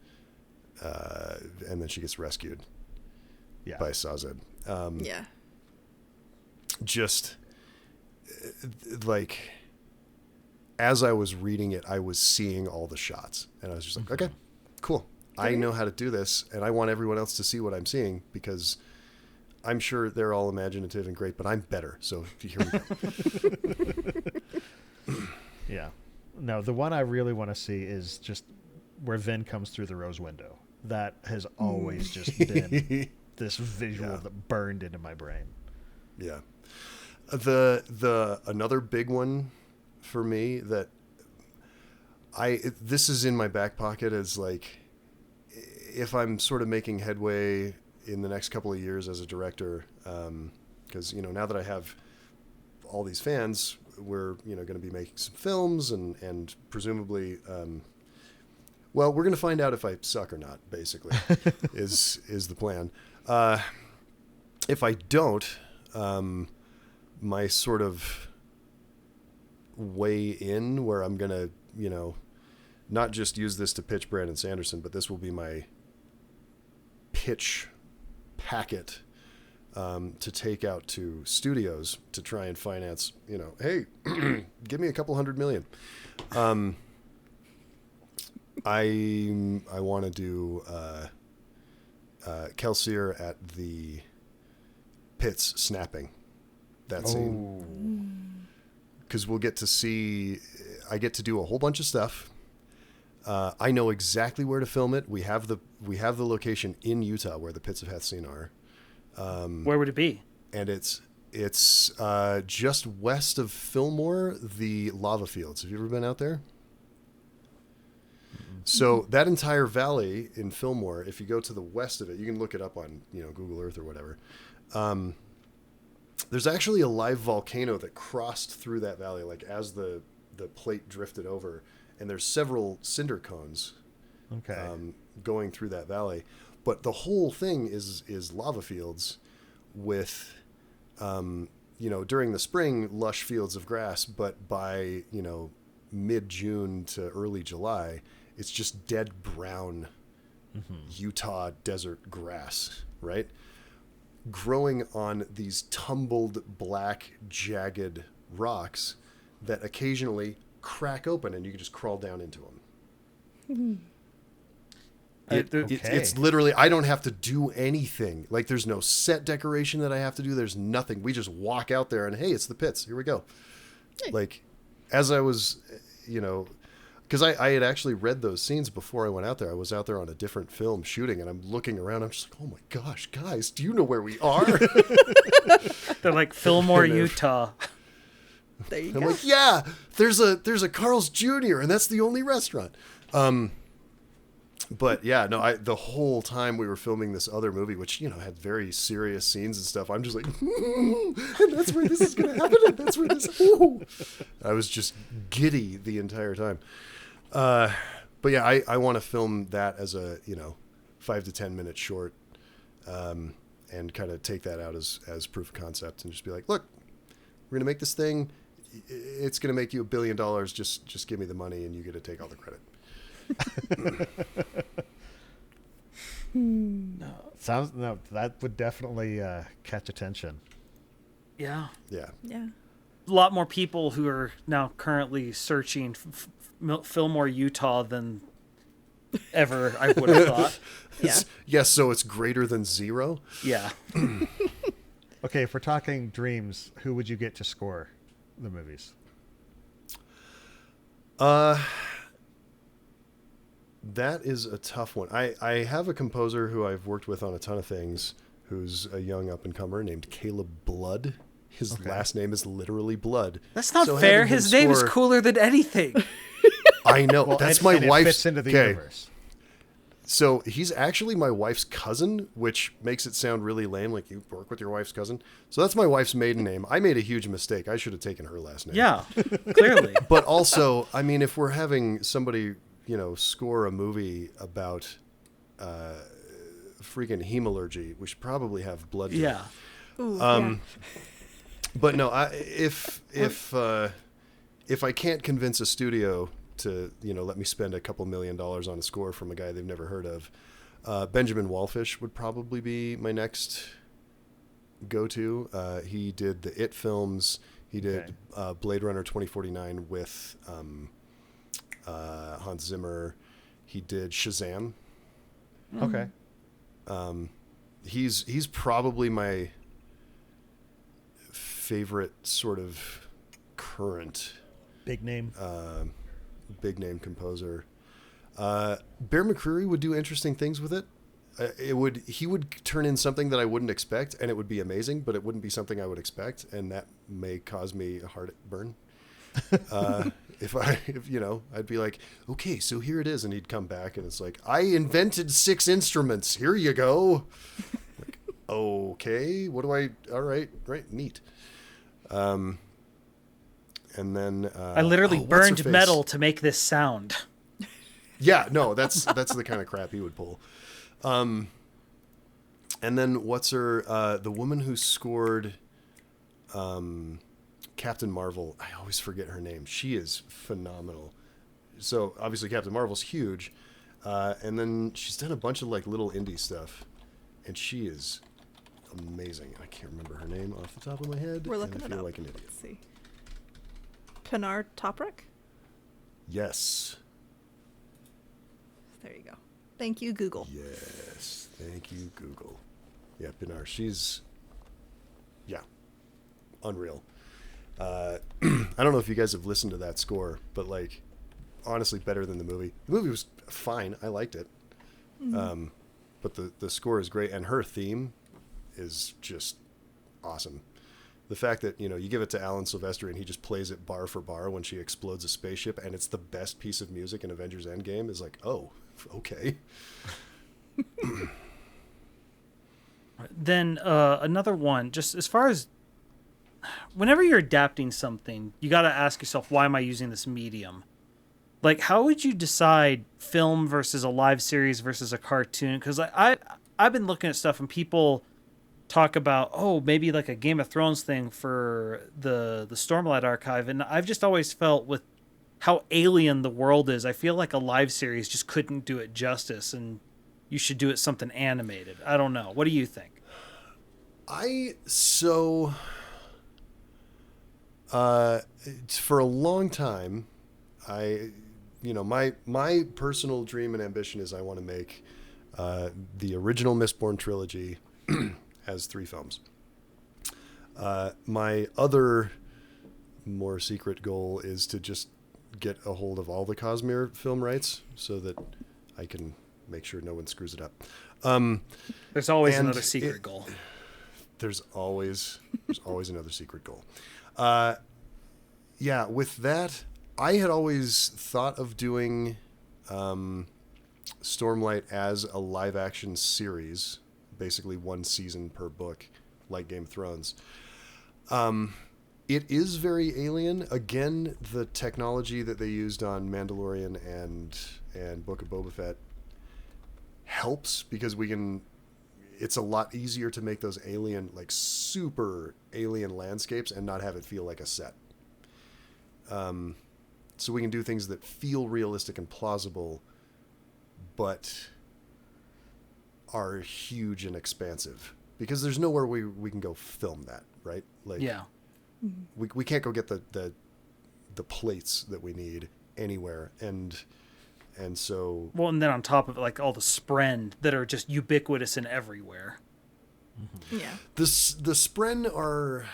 she gets rescued by Sazed. Just like as I was reading it, I was seeing all the shots, and I was just like, okay, cool. I know how to do this, and I want everyone else to see what I'm seeing, because I'm sure they're all imaginative and great, but I'm better. So here we go. Yeah. No, the one I really want to see is just where Vin comes through the rose window. That has always just been this visual that burned into my brain. Yeah. The another big one for me that this is in my back pocket is like, if I'm sort of making headway in the next couple of years as a director, because now that I have all these fans, we're going to be making some films and presumably, we're going to find out if I suck or not. Basically, is the plan. If I don't, my sort of way in where I'm going to not just use this to pitch Brandon Sanderson, but this will be my pitch packet to take out to studios to try and finance, hey, give me a couple $100 million. I want to do kelsier at the pits snapping that scene, because we'll get to see. I get to do a whole bunch of stuff. I know exactly where to film it. We have the location in Utah where the Pits of Hathsin are. Where would it be? And it's just west of Fillmore, the lava fields. Have you ever been out there? Mm-hmm. So that entire valley in Fillmore, if you go to the west of it, you can look it up on Google Earth or whatever. There's actually a live volcano that crossed through that valley, like as the plate drifted over. And there's several cinder cones going through that valley. But the whole thing is lava fields with during the spring, lush fields of grass, but by, mid-June to early July, it's just dead brown Utah desert grass, right? Growing on these tumbled black jagged rocks that occasionally crack open and you can just crawl down into them. It's literally, I don't have to do anything. Like, there's no set decoration that I have to do. There's nothing. We just walk out there and, hey, it's the pits. Here we go. Hey. Like, as I was, because I had actually read those scenes before I went out there. I was out there on a different film shooting, and I'm looking around. I'm just like, oh my gosh, guys, do you know where we are? They're like Fillmore, Utah. There you I'm go. like, yeah, there's a Carl's Jr. and that's the only restaurant. But yeah, no, the whole time we were filming this other movie, which, had very serious scenes and stuff, I'm just like, and that's where this is going to happen. And that's where this, I was just giddy the entire time. But yeah, I want to film that as a, 5 to 10 minute short, and kind of take that out as proof of concept and just be like, look, we're going to make this thing. It's going to make you $1 billion. Just give me the money and you get to take all the credit. No, that would definitely catch attention. Yeah. Yeah. A lot more people who are now currently searching Fillmore, Utah than ever I would have thought. Yeah. Yes, so it's greater than 0? Yeah. Okay, if we're talking dreams, who would you get to score the movies? That is a tough one. I have a composer who I've worked with on a ton of things, who's a young up-and-comer named Caleb Blood. His last name is literally Blood. That's not fair. His name is cooler than anything. I know. Well, that's my wife's... It fits into the universe. So he's actually my wife's cousin, which makes it sound really lame, like you work with your wife's cousin. So that's my wife's maiden name. I made a huge mistake. I should have taken her last name. Yeah, clearly. But also, I mean, if we're having somebody, score a movie about freaking hemalurgy, we should probably have Blood. Yeah. Ooh, But no, if I can't convince a studio to let me spend a couple $1 million on a score from a guy they've never heard of, Benjamin Wallfish would probably be my next go-to. He did the It films. He did Blade Runner 2049 with Hans Zimmer. He did Shazam. Okay. He's probably my favorite sort of current big name composer. Bear McCreary would do interesting things with it. He would turn in something that I wouldn't expect, and it would be amazing, but it wouldn't be something I would expect, and that may cause me a heartburn. If I'd be like, okay, so here it is, and he'd come back, and it's like, I invented 6 instruments. Here you go. Like, okay, all right, neat. And then I literally burned metal to make this sound. Yeah, no, that's the kind of crap he would pull. And then what's her the woman who scored Captain Marvel? I always forget her name. She is phenomenal. So obviously Captain Marvel's huge, and then she's done a bunch of like little indie stuff, and she is amazing. I can't remember her name off the top of my head. We're looking and I feel like an idiot. Let's see. Pinar Toprak? Yes. There you go. Thank you, Google. Yes. Thank you, Google. Yeah, Pinar. She's, unreal. I don't know if you guys have listened to that score, but like, honestly, better than the movie. The movie was fine. I liked it. Mm-hmm. But the score is great, and her theme is just awesome. The fact that, you give it to Alan Silvestri and he just plays it bar for bar when she explodes a spaceship, and it's the best piece of music in Avengers Endgame, is like, oh, okay. Then another one, just as far as whenever you're adapting something, you got to ask yourself, why am I using this medium? Like, how would you decide film versus a live series versus a cartoon? Because I've been looking at stuff and people talk about, oh, maybe like a Game of Thrones thing for the Stormlight Archive, and I've just always felt with how alien the world is, I feel like a live series just couldn't do it justice, and you should do it something animated. I don't know. What do you think? For a long time, my personal dream and ambition is I want to make the original Mistborn trilogy as 3 films. My other more secret goal is to just get a hold of all the Cosmere film rights so that I can make sure no one screws it up. There's always another secret goal. There's always another secret goal. With that, I had always thought of doing Stormlight as a live action series, basically 1 season per book, like Game of Thrones. It is very alien. Again, the technology that they used on Mandalorian and Book of Boba Fett helps because it's a lot easier to make those alien, like super alien landscapes and not have it feel like a set. So we can do things that feel realistic and plausible, but are huge and expansive because there's nowhere we can go film that, right? Like, yeah. We can't go get the plates that we need anywhere, and so and then on top of it, like all the spren that are just ubiquitous and everywhere. Mm-hmm. Yeah, the spren are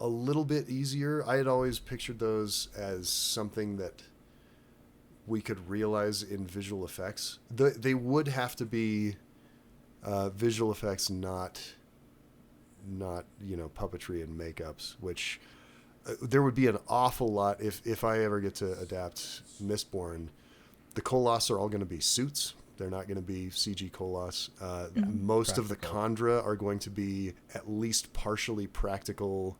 a little bit easier. I had always pictured those as something that we could realize in visual effects. They would have to be visual effects, not puppetry and makeups, which there would be an awful lot if I ever get to adapt Mistborn. The Koloss are all going to be suits. They're not going to be CG Koloss. Most of the Khandra are going to be at least partially practical,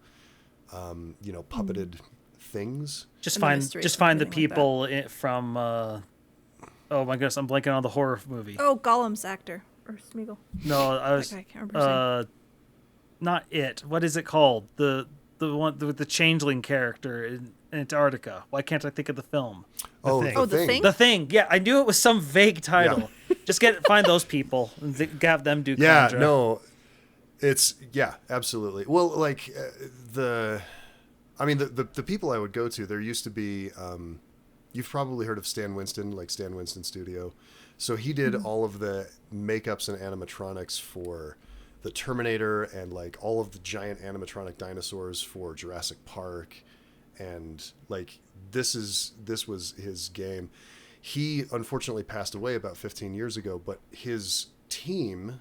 puppeted things. Just find the people from oh my goodness, I'm blanking on the horror movie. Oh, Gollum's actor or Smeagol. No, I was I can't remember. Not it. What is it called? The one with the changeling character in Antarctica. Why can't I think of the film? The Thing? The Thing. Yeah, I knew it was some vague title. Yeah. Just find those people and have them do. Yeah, Khandra. no, it's absolutely. Well, like the people I would go to. There used to be. You've probably heard of Stan Winston, like Stan Winston Studio. So he did all of the makeups and animatronics for the Terminator and like all of the giant animatronic dinosaurs for Jurassic Park. And like, this was his game. He unfortunately passed away about 15 years ago, but his team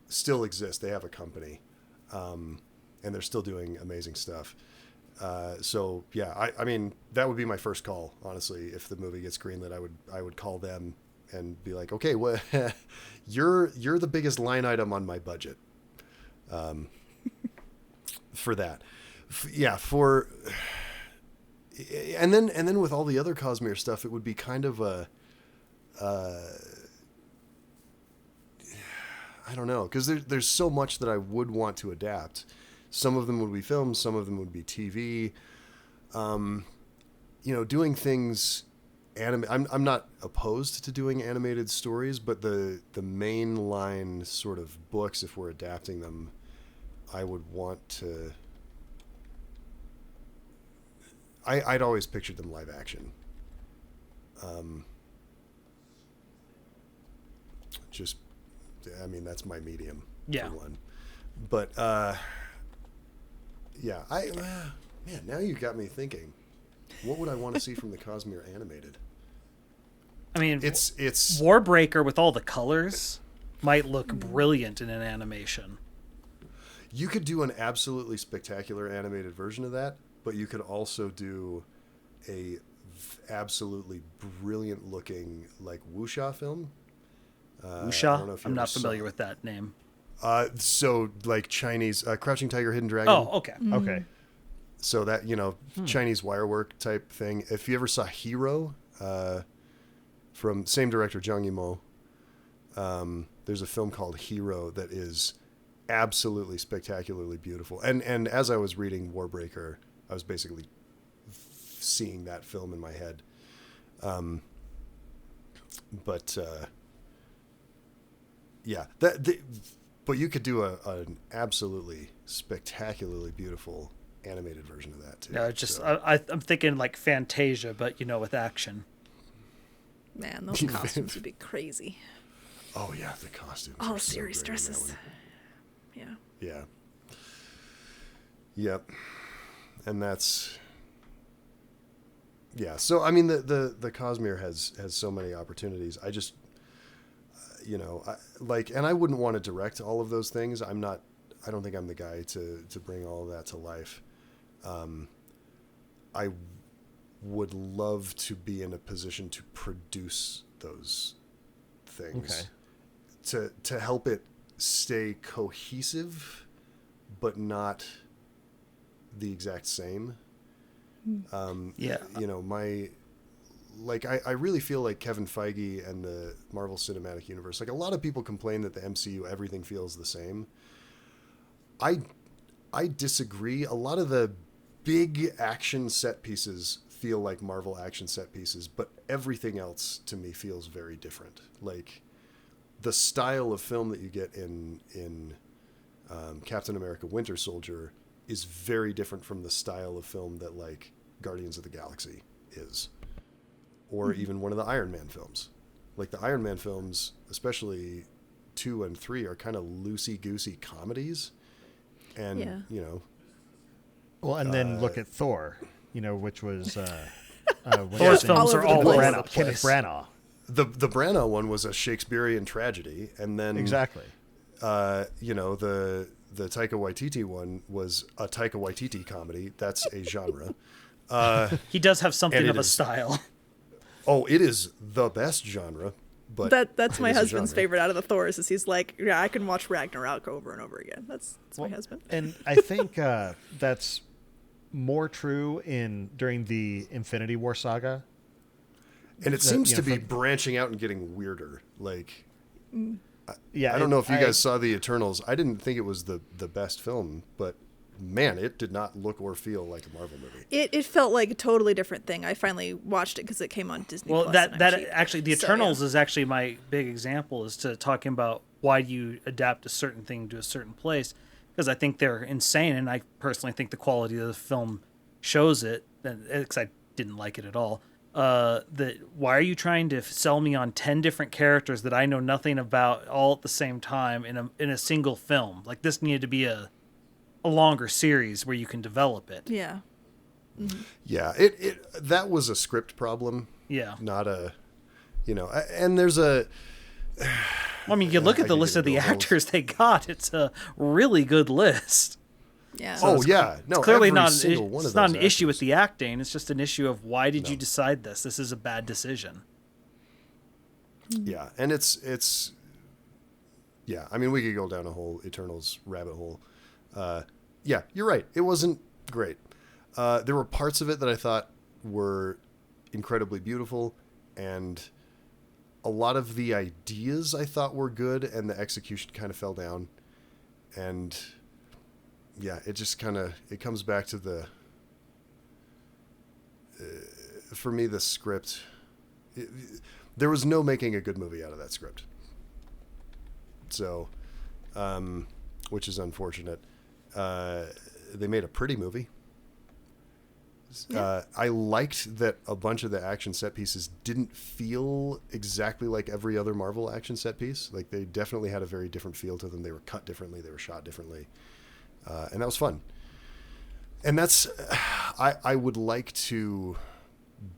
still exists. They have a company, and they're still doing amazing stuff. So yeah, I mean, that would be my first call, honestly. If the movie gets greenlit, I would call them and be like, okay, well, you're the biggest line item on my budget, for that. And then with all the other Cosmere stuff, it would be kind of a, I don't know, because there's so much that I would want to adapt. Some of them would be films, some of them would be TV. Doing things I'm not opposed to doing animated stories, but the mainline sort of books, if we're adapting them, I would want to. I'd always pictured them live action. That's my medium. Yeah. For one. But yeah, man, now you got me thinking. What would I want to see from the Cosmere animated? I mean, it's Warbreaker with all the colors might look brilliant in an animation. You could do an absolutely spectacular animated version of that, but you could also do a absolutely brilliant looking like wuxia film. Wuxia? I'm not familiar with that name. So like Chinese Crouching Tiger, Hidden Dragon. Oh, okay. Mm-hmm. Okay. So that, Chinese wire work type thing. If you ever saw Hero, from same director, Zhang Yimou, there's a film called Hero that is absolutely spectacularly beautiful. And as I was reading Warbreaker, I was basically seeing that film in my head. Yeah, but you could do an absolutely spectacularly beautiful animated version of that too. No, just So. I'm thinking like Fantasia, but with action. Man, those costumes would be crazy. Oh yeah, the costumes. All are so series great in that dresses. one. Yeah. Yeah. Yep. And that's. Yeah. So I mean, the Cosmere has so many opportunities. I just, and I wouldn't want to direct all of those things. I don't think I'm the guy to bring all of that to life. I would love to be in a position to produce those things. Okay. To help it stay cohesive, but not the exact same. Yeah. I really feel like Kevin Feige and the Marvel Cinematic Universe, like a lot of people complain that the MCU, everything feels the same. I disagree. A lot of the big action set pieces feel like Marvel action set pieces, but everything else to me feels very different. Like the style of film that you get in Captain America Winter Soldier is very different from the style of film that like Guardians of the Galaxy is, or even one of the Iron Man films. Like the Iron Man films, especially 2 and 3, are kind of loosey-goosey comedies. And, Well, and then look at Thor, which was... Thor's films are all over the Kenneth place. Branagh. The Branagh one was a Shakespearean tragedy. And then... Exactly. The Taika Waititi one was a Taika Waititi comedy. That's a genre. He does have something of a style. Oh, it is the best genre. But that's my husband's favorite out of the Thors. Is he's like, yeah, I can watch Ragnarok over and over again. That's my husband. And I think that's more true during the Infinity War saga. And it seems to be branching out and getting weirder. Like, yeah, I don't know if you guys saw the Eternals. I didn't think it was the best film, but man, it did not look or feel like a Marvel movie. It felt like a totally different thing. I finally watched it because it came on Disney. Well, Plus that actually, the Eternals is actually my big example as to talking about why you adapt a certain thing to a certain place, because I think they're insane, and I personally think the quality of the film shows it. Because I didn't like it at all. That why are you trying to sell me on 10 different characters that I know nothing about all at the same time in a single film? Like this needed to be a longer series where you can develop it. Yeah. Mm-hmm. Yeah, it that was a script problem. Yeah. Not a, and there's a. I mean, you look at the list of the actors they got; it's a really good list. Yeah. So no, it's clearly not. It's not an issue with the acting. It's just an issue of why did you decide this? This is a bad decision. Yeah, and it's. Yeah, I mean, we could go down a whole Eternals rabbit hole. Yeah, you're right. It wasn't great. There were parts of it that I thought were incredibly beautiful, and a lot of the ideas I thought were good, and the execution kind of fell down. And yeah, it just it comes back to for me, the script. There was no making a good movie out of that script. So, which is unfortunate. They made a pretty movie. Yeah. I liked that a bunch of the action set pieces didn't feel exactly like every other Marvel action set piece. Like they definitely had a very different feel to them. They were cut differently. They were shot differently. And that was fun. And that's, I would like to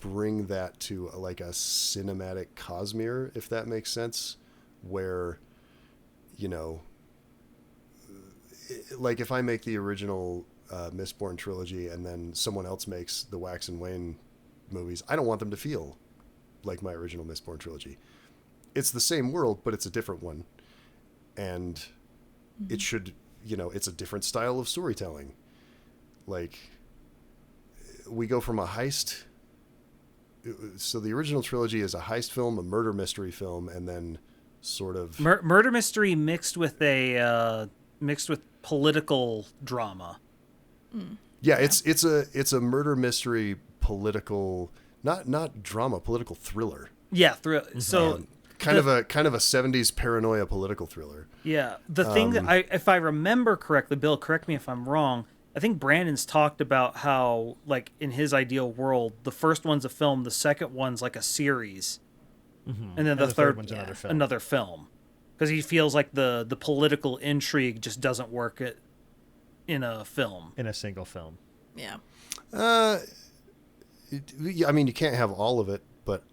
bring that to like a cinematic Cosmere, if that makes sense, where, like if I make the original Mistborn trilogy and then someone else makes the Wax and Wayne movies, I don't want them to feel like my original Mistborn trilogy. It's the same world, but it's a different one. And it should, it's a different style of storytelling. Like we go from a heist. So the original trilogy is a heist film, a murder mystery film, and then sort of Murder mystery mixed with a mixed with political drama. Yeah, it's a murder mystery political, not drama, political thriller. Yeah, so kind of a 70s paranoia political thriller. Yeah, the thing that if I remember correctly, Bill, correct me if I'm wrong. I think Brandon's talked about how, like, in his ideal world, the first one's a film, the second one's like a series, and then the third one's another film. Because he feels like the political intrigue just doesn't work in a film. In a single film. Yeah. I mean, you can't have all of it, but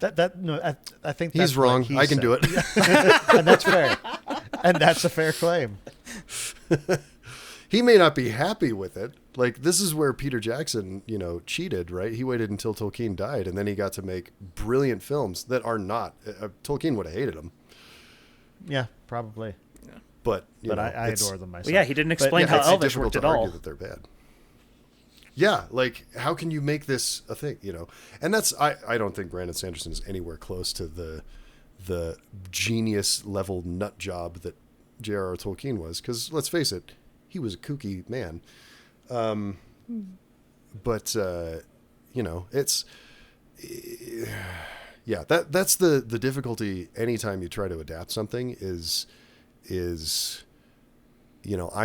I think he's wrong. I can do it. And that's fair. And that's a fair claim. He may not be happy with it. Like, this is where Peter Jackson, cheated, right? He waited until Tolkien died, and then he got to make brilliant films that are not. Tolkien would have hated them. Yeah, probably. Yeah. But I adore them myself. Well, yeah, he didn't explain how Elvish worked at all. That they're bad. Yeah, like, how can you make this a thing, And that's, I don't think Brandon Sanderson is anywhere close to the genius level nut job that J.R.R. Tolkien was, because let's face it, he was a kooky man. But it's, yeah, that's the difficulty anytime you try to adapt something is I'm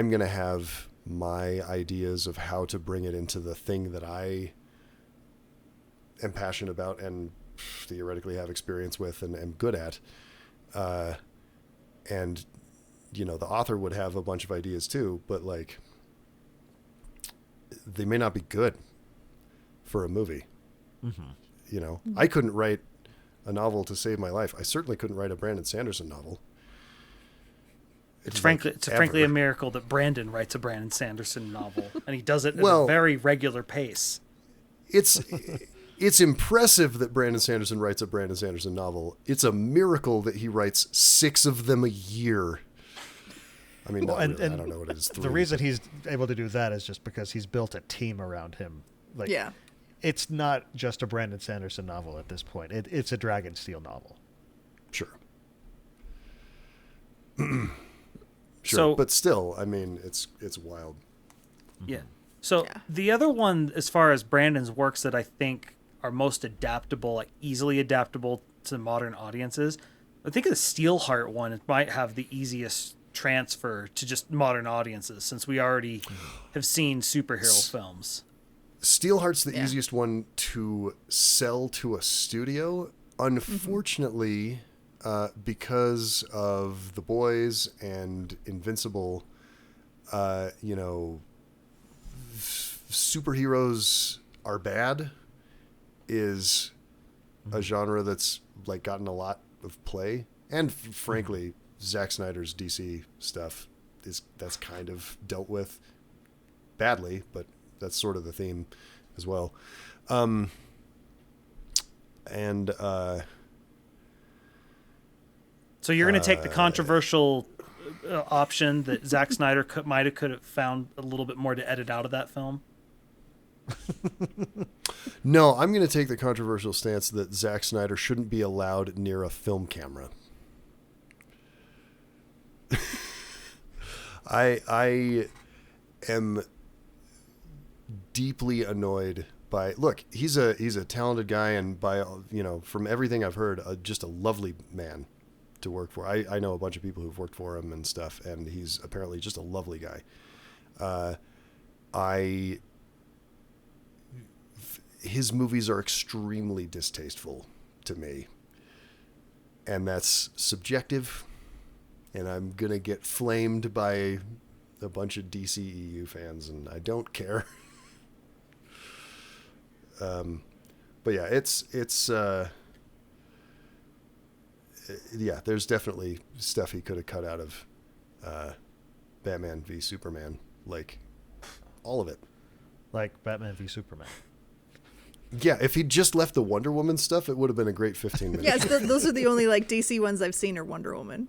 going to have my ideas of how to bring it into the thing that I am passionate about and theoretically have experience with and am good at. And, the author would have a bunch of ideas too, but like, they may not be good for a movie. Mm-hmm. I couldn't write a novel to save my life. I certainly couldn't write a Brandon Sanderson novel. It's frankly a miracle that Brandon writes a Brandon Sanderson novel, and he does it at a very regular pace. It's impressive that Brandon Sanderson writes a Brandon Sanderson novel. It's a miracle that he writes 6 of them a year. I mean, not really. I don't know what it is. 3. The reason he's able to do that is just because he's built a team around him. Like, yeah. It's not just a Brandon Sanderson novel at this point. It's a Dragonsteel novel. Sure. Sure, but still, I mean, it's wild. Yeah. So the other one, as far as Brandon's works that I think are most adaptable, like easily adaptable to modern audiences, I think the Steelheart one, it might have the easiest transfer to just modern audiences, since we already have seen superhero films. Steelheart's the easiest one to sell to a studio. Unfortunately, because of The Boys and Invincible, superheroes are bad is a genre that's like gotten a lot of play, and frankly, Zack Snyder's DC stuff that's kind of dealt with badly, but that's sort of the theme as well. So you're going to take the controversial option that Zack Snyder could have found a little bit more to edit out of that film? No, I'm going to take the controversial stance that Zack Snyder shouldn't be allowed near a film camera. I am deeply annoyed by, look, he's a talented guy, and from everything I've heard, just a lovely man to work for. I know a bunch of people who've worked for him and stuff, and he's apparently just a lovely guy. His movies are extremely distasteful to me, and that's subjective, and I'm gonna get flamed by a bunch of DCEU fans, and I don't care. But yeah, it's there's definitely stuff he could have cut out of Batman v Superman, like all of it. Like Batman v Superman. Yeah, if he'd just left the Wonder Woman stuff, it would have been a great 15 minutes. Yes, those are the only like DC ones I've seen are Wonder Woman.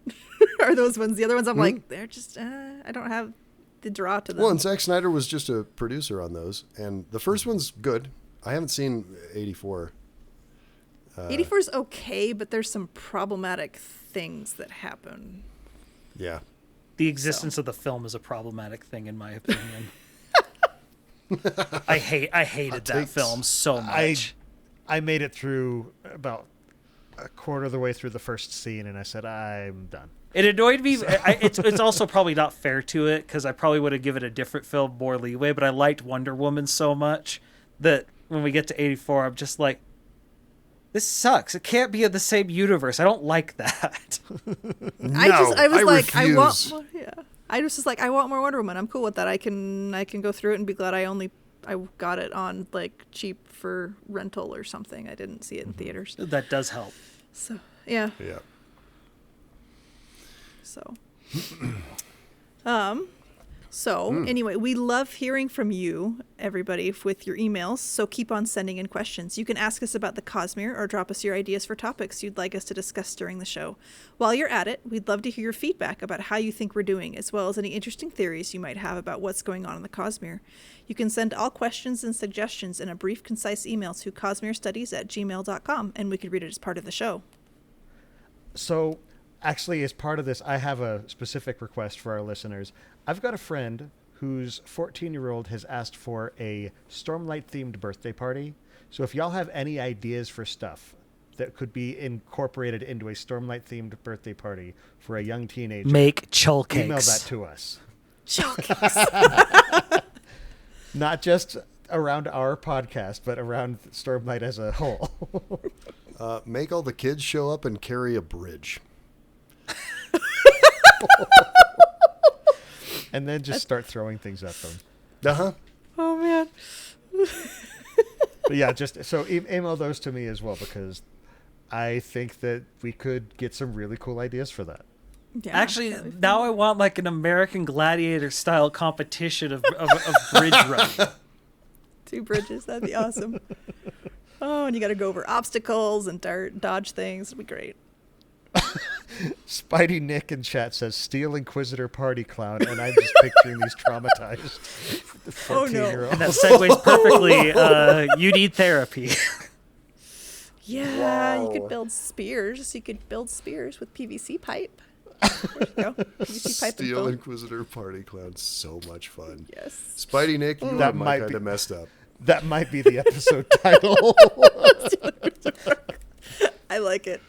Are those ones? The other ones I'm like, they're just I don't have the draw to them. Well, and Zack Snyder was just a producer on those, and the first one's good. I haven't seen 84. 84 is okay, but there's some problematic things that happen. Yeah. The existence of the film is a problematic thing, in my opinion. I hated that film so much. I made it through about a quarter of the way through the first scene, and I said, I'm done. It annoyed me. It's also probably not fair to it, because I probably would have given a different film more leeway, but I liked Wonder Woman so much that when we get to 84, I'm just like, this sucks. It can't be in the same universe. I don't like that. No, I was like, refuse. I was just like, I want more Wonder Woman. I'm cool with that. I can go through it and be glad I got it on like cheap for rental or something. I didn't see it in theaters. That does help. So yeah. Yeah. So anyway, we love hearing from you, everybody, with your emails. So keep on sending in questions. You can ask us about the Cosmere or drop us your ideas for topics you'd like us to discuss during the show. While you're at it, we'd love to hear your feedback about how you think we're doing, as well as any interesting theories you might have about what's going on in the Cosmere. You can send all questions and suggestions in a brief, concise email to cosmerestudies@gmail.com, and we could read it as part of the show. So, actually, as part of this, I have a specific request for our listeners. I've got a friend whose 14-year-old has asked for a Stormlight-themed birthday party. So if y'all have any ideas for stuff that could be incorporated into a Stormlight-themed birthday party for a young teenager, Make chull cakes. email that to us. Chull cakes. Not just around our podcast, but around Stormlight as a whole. Make all the kids show up and carry a bridge. And then just start throwing things at them. Uh-huh. Oh man. But yeah, just so email those to me as well, because I think that we could get some really cool ideas for that. Yeah, Actually, now I want like an American Gladiator style competition of bridge running. 2 bridges, that'd be awesome. Oh, and you got to go over obstacles and dodge things. It'd be great. Spidey Nick in chat says Steel Inquisitor Party Clown, and I'm just picturing these traumatized 14-year-olds. And that segues perfectly. You need therapy. Yeah, Wow. you could build spears. You could build spears with PVC pipe. There you go. PVC pipe and Steel foam. Inquisitor Party Clown, so much fun. Yes. Spidey Nick, you That and might Mike kind be- of messed up. That might be the episode title. I like it.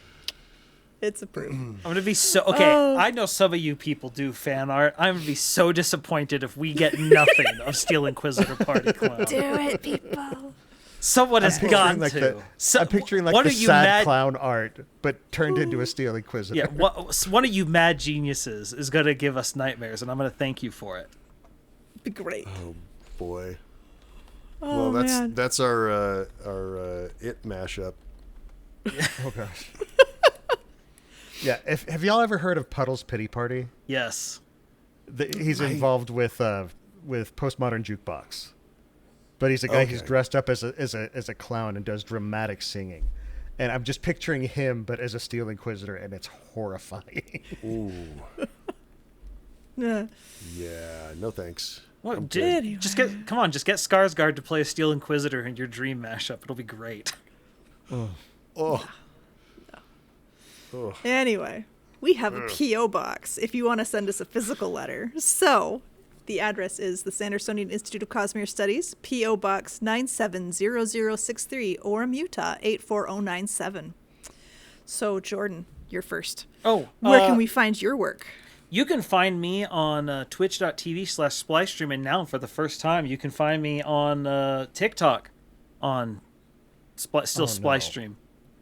It's approved. I'm gonna be so okay. I know some of you people do fan art. I'm gonna be so disappointed if we get nothing of Steel Inquisitor Party Clown. Do it, people. Someone has got like to. I'm picturing like one the of you sad mad- clown art, but turned into a Steel Inquisitor. Yeah, one of you mad geniuses is gonna give us nightmares, and I'm gonna thank you for it. Be great. Oh boy. Oh, Well, man. that's our It mashup. Oh gosh. Yeah. Have y'all ever heard of Puddle's Pity Party? Yes. He's involved with Postmodern Jukebox, but he's a guy who's Okay. dressed up as a clown and does dramatic singing. And I'm just picturing him, but as a Steel Inquisitor, and it's horrifying. Ooh. Yeah. Yeah, no thanks. What? Anyway. Just get Skarsgård to play a Steel Inquisitor in your dream mashup. It'll be great. Oh. Oh. Anyway, we have a P.O. box if you want to send us a physical letter. So, the address is the Sandersonian Institute of Cosmere Studies, P.O. Box 970063, Orem, Utah 84097. So, Jordan, you're first. Oh, Where can we find your work? You can find me on twitch.tv/splicestream, and now for the first time, you can find me on TikTok on Splicestream.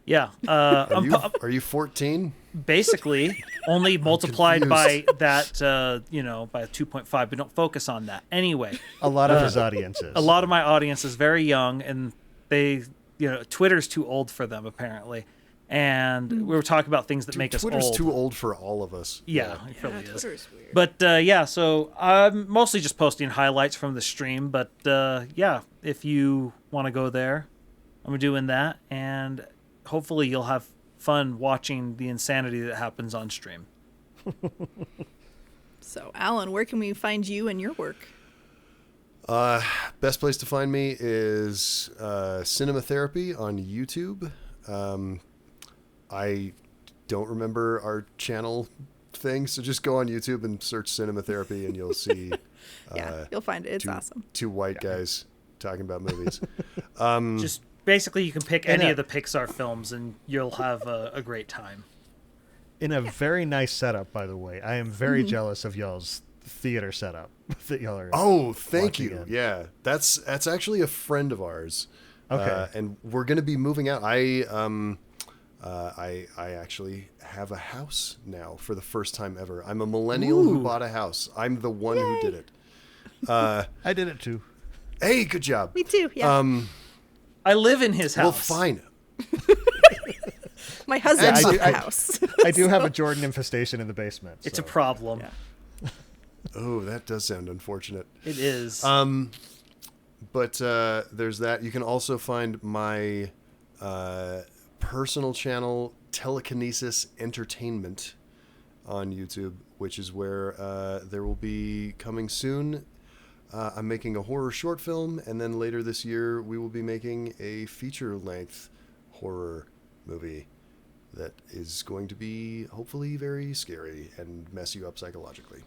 Yeah. Are you 14? Basically, only multiplied by that, by 2.5, but don't focus on that. Anyway, A lot of his audiences. a lot of my audience is very young, and they, Twitter's too old for them, apparently. And we were talking about things that make Twitter's us old. too old for all of us. Yeah, it really is. Twitter is weird. But so I'm mostly just posting highlights from the stream. But if you want to go there, I'm doing that, and hopefully you'll have fun watching the insanity that happens on stream. So, Alan, where can we find you and your work? Best place to find me is Cinema Therapy on YouTube. I don't remember our channel thing, so just go on YouTube and search Cinema Therapy, and you'll see. You'll find it. It's awesome. Two white guys talking about movies. Just basically, you can pick any of the Pixar films, and you'll have a great time. In a very nice setup, by the way. I am very jealous of y'all's theater setup that y'all are. Oh, thank you. In. Yeah, that's actually a friend of ours. Okay. And we're going to be moving out. I actually have a house now for the first time ever. I'm a millennial who bought a house. I'm the one who did it. I did it too. Hey, good job. Me too. Yeah. I live in his house. Well, fine. My husband bought the house. I do have a Jordan infestation in the basement. It's a problem. Yeah. Oh, that does sound unfortunate. It is. But there's that. You can also find my personal channel, Telekinesis Entertainment, on YouTube, which is where there will be coming soon. I'm making a horror short film, and then later this year we will be making a feature-length horror movie that is going to be hopefully very scary and mess you up psychologically.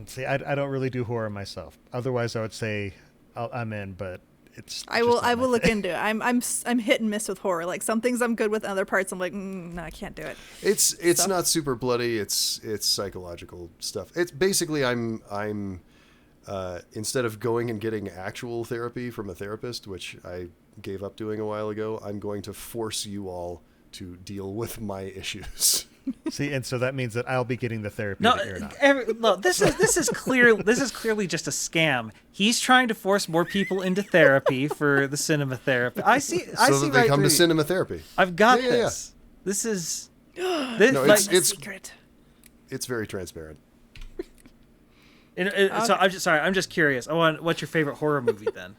See, I don't really do horror myself. Otherwise, I would say I'm in, but it's. I will look into it. I'm hit and miss with horror. Like some things I'm good with, and other parts I'm like, no, I can't do it. It's not super bloody. It's psychological stuff. It's basically I'm instead of going and getting actual therapy from a therapist, which I gave up doing a while ago, I'm going to force you all to deal with my issues. See, and so that means that I'll be getting the therapy that you're not. Look, this is clearly just a scam. He's trying to force more people into therapy for the cinema therapy. I see that they come to cinema therapy. I've got this. Yeah. This is no, it's secret. It's very transparent. So I'm just curious. What's your favorite horror movie then?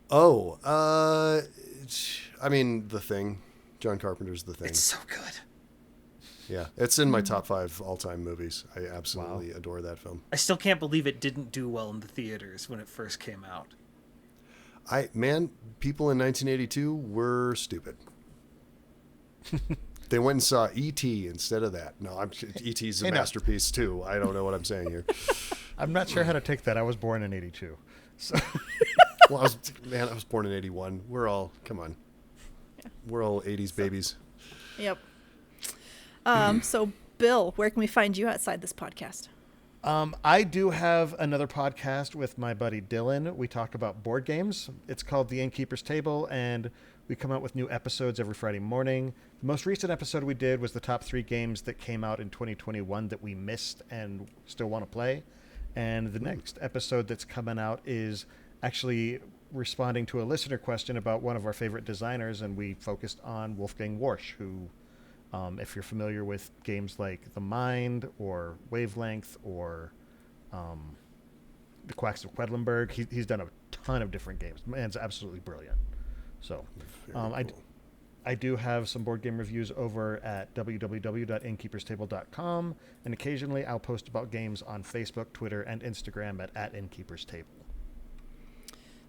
Oh, I mean, The Thing. John Carpenter's The Thing. It's so good. Yeah, it's in my top 5 all-time movies. I absolutely adore that film. I still can't believe it didn't do well in the theaters when it first came out. People in 1982 were stupid. They went and saw E.T. instead of that. No, E.T.'s a masterpiece too. I don't know what I'm saying here. I'm not sure how to take that. I was born in 82. So. Well, I was born in 81. Come on. Yeah. We're all 80s babies. Yep. So, Bill, where can we find you outside this podcast? I do have another podcast with my buddy Dylan. We talk about board games. It's called The Innkeeper's Table, and we come out with new episodes every Friday morning. The most recent episode we did was the top 3 games that came out in 2021 that we missed and still want to play. And the next episode that's coming out is actually responding to a listener question about one of our favorite designers, and we focused on Wolfgang Warsch, who, if you're familiar with games like The Mind or Wavelength or The Quacks of Quedlinburg, he's done a ton of different games. Man's absolutely brilliant. So cool. I do have some board game reviews over at www.innkeeperstable.com, and occasionally I'll post about games on Facebook, Twitter, and Instagram at @innkeeperstable.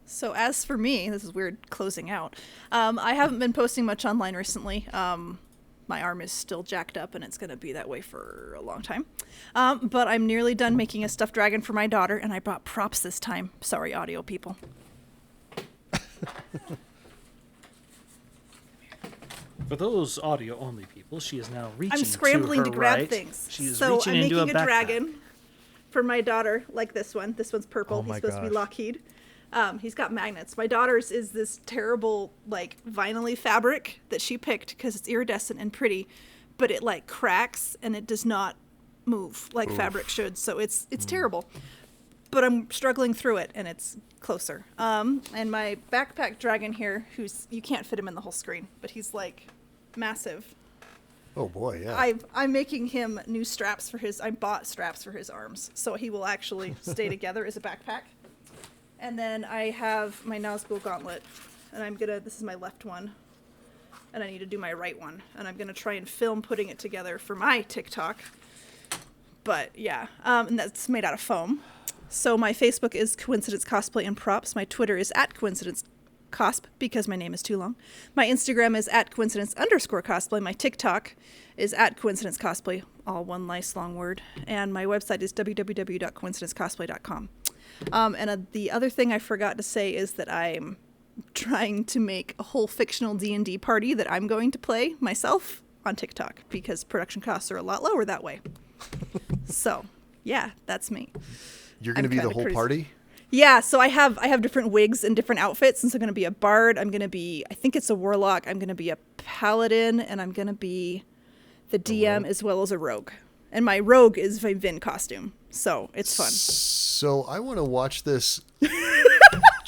So as for me, this is weird closing out. I haven't been posting much online recently. My arm is still jacked up, and it's going to be that way for a long time. But I'm nearly done making a stuffed dragon for my daughter, and I brought props this time. Sorry, audio people. For those audio-only people, she is now reaching. I'm scrambling to grab right. things. She is so reaching I'm into making a backpack. dragon for my daughter, like this one. This one's purple. Oh He's my supposed to be gosh. Lockheed. He's got magnets. My daughter's is this terrible, like, vinyl-y fabric that she picked because it's iridescent and pretty, but it, like, cracks and it does not move like fabric should. So it's terrible. But I'm struggling through it, and it's closer. And my backpack dragon here, you can't fit him in the whole screen, but he's, like, massive. Oh boy, yeah. I'm making him new straps for I bought straps for his arms, so he will actually stay together as a backpack. And then I have my Nazgul gauntlet, and this is my left one, and I need to do my right one, and I'm gonna try and film putting it together for my TikTok. But yeah, and that's made out of foam. So my Facebook is Coincidence Cosplay and Props. My Twitter is @Coincidence cosp because my name is too long. My Instagram is @coincidence_cosplay. My TikTok is @coincidencecosplay, all one nice long word. And my website is www.coincidencecosplay.com. And the other thing I forgot to say is that I'm trying to make a whole fictional D&D party that I'm going to play myself on TikTok because production costs are a lot lower that way. So, yeah, that's me. You're going to be the whole party? Yeah, so I have different wigs and different outfits, and so I'm going to be a bard, I'm going to be, I think it's a warlock, I'm going to be a paladin, and I'm going to be the DM as well as a rogue. And my rogue is my Vin costume, so it's fun. So I want to watch this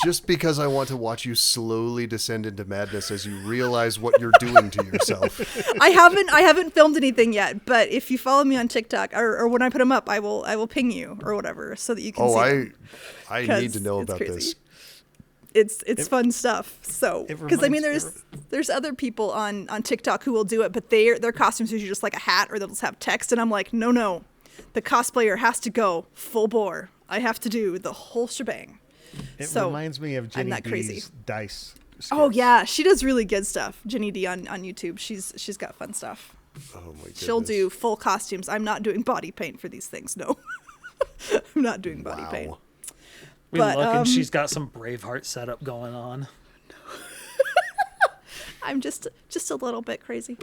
just because I want to watch you slowly descend into madness as you realize what you're doing to yourself. I haven't filmed anything yet, but if you follow me on TikTok or when I put them up, I will ping you or whatever so that you can see them. I need to know about crazy. this. It's fun stuff. So because I mean there's other people on TikTok who will do it, but their costumes are usually just like a hat or they'll just have text, and I'm like, no, the cosplayer has to go full bore. I have to do the whole shebang. It reminds me of Jenny D's dice. Skits. Oh yeah, she does really good stuff. Jenny D on YouTube. She's got fun stuff. Oh my goodness. She'll do full costumes. I'm not doing body paint for these things. No, I'm not doing body paint. We look and she's got some Braveheart setup going on. I'm just a little bit crazy.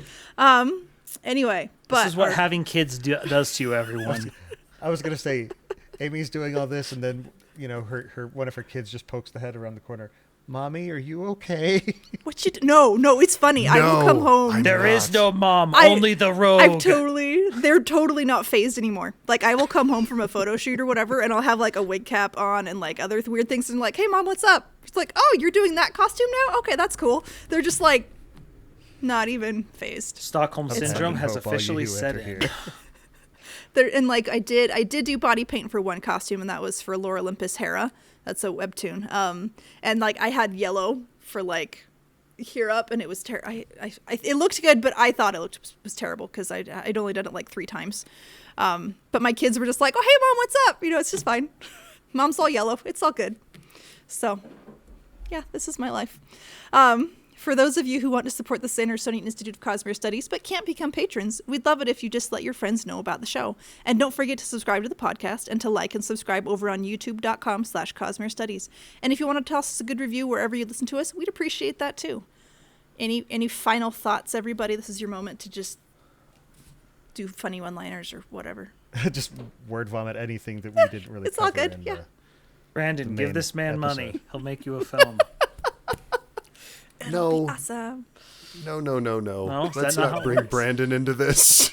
Anyway, but this is what having kids does to you, everyone. I was gonna say, Amy's doing all this, and then her one of her kids just pokes the head around the corner. Mommy, are you okay? What you no, it's funny. No, I will come home. There is no mom, only the rogue. They're totally not phased anymore. Like I will come home from a photo shoot or whatever, and I'll have like a wig cap on and like other weird things, and like, hey mom, what's up? She's like, oh, you're doing that costume now? Okay, that's cool. They're just like not even phased. Stockholm syndrome has officially set in. And like I did do body paint for one costume, and that was for Lore Olympus Hera. That's a webtoon. And like I had yellow for like here up, and it was it looked good, but I thought it was terrible because I'd only done it like 3 times. But my kids were just like, oh hey mom, what's up? It's just fine. Mom's all yellow. It's all good. So yeah, this is my life. For those of you who want to support the Sandersonian Institute of Cosmere Studies but can't become patrons, we'd love it if you just let your friends know about the show. And don't forget to subscribe to the podcast and to like and subscribe over on youtube.com/Cosmere Studies. And if you want to toss us a good review wherever you listen to us, we'd appreciate that too. Any final thoughts, everybody? This is your moment to just do funny one-liners or whatever. Just word vomit anything that we didn't really It's all good, yeah. Brandon, give this man money. He'll make you a film. It'll be awesome. No. No? Let's not bring Brandon into this.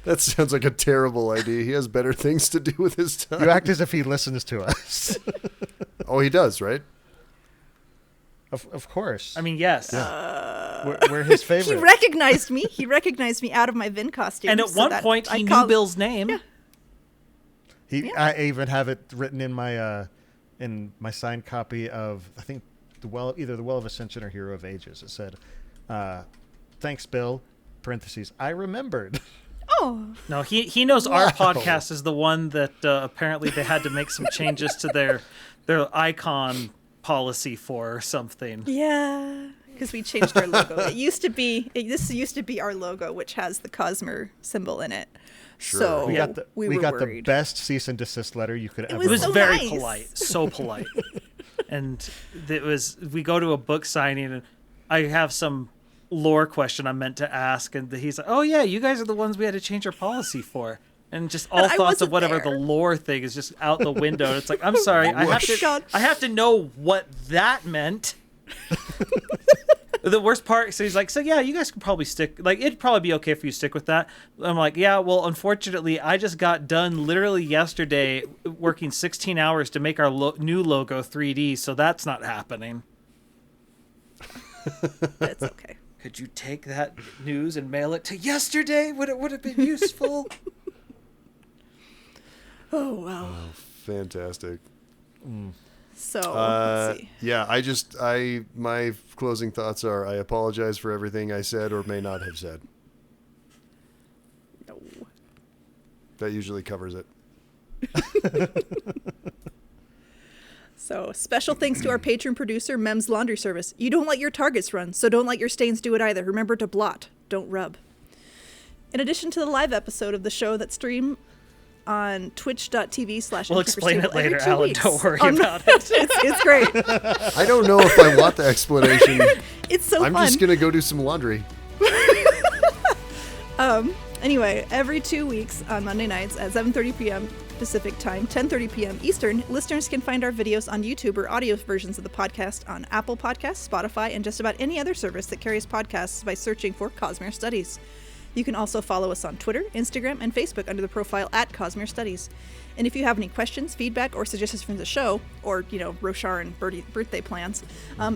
That sounds like a terrible idea. He has better things to do with his time. You act as if he listens to us. Oh, he does, right? Of course. I mean, yes. Yeah. We're his favorite. He recognized me. He recognized me out of my Vin costume. And at one point, he knew Bill's name. Yeah. I even have it written in my signed copy of, I think, either the Well of Ascension or Hero of Ages. It said, thanks, Bill, parentheses, I remembered. Oh. No, he knows our podcast is the one that apparently they had to make some changes to their icon policy for or something. Yeah, because we changed our logo. This used to be our logo, which has the Cosmere symbol in it. Sure. So we got worried. the best cease and desist letter you could ever. It was so very nice. polite, so polite. And we go to a book signing, and I have some lore question I meant to ask, and he's like, oh yeah, you guys are the ones we had to change our policy for. And just all thoughts of whatever the lore thing is just out the window. And it's like, I'm sorry, I have to know what that meant. The worst part, so he's like, so yeah, you guys could probably stick, like, it'd probably be okay if you stick with that. I'm like, yeah, well, unfortunately, I just got done literally yesterday working 16 hours to make our new logo 3D, so that's not happening. That's okay. Could you take that news and mail it to yesterday? Would it have been useful? Oh, wow. Oh, fantastic. So, let's see. Yeah, my closing thoughts are, I apologize for everything I said or may not have said. No. That usually covers it. So special thanks to our patron producer, Mem's Laundry Service. You don't let your targets run, so don't let your stains do it either. Remember to blot, don't rub. In addition to the live episode of the show that stream on twitch.tv/. We'll explain it later, Alan. Don't worry about it. It's great. I don't know if I want the explanation. It's so I'm fun. just going to go do some laundry. Anyway, every 2 weeks on Monday nights at 7:30 p.m. Pacific Time, 10:30 p.m. Eastern, listeners can find our videos on YouTube or audio versions of the podcast on Apple Podcasts, Spotify, and just about any other service that carries podcasts by searching for Cosmere Studies. You can also follow us on Twitter, Instagram, and Facebook under the profile @Cosmere Studies. And if you have any questions, feedback, or suggestions from the show, or, Roshar and birthday plans,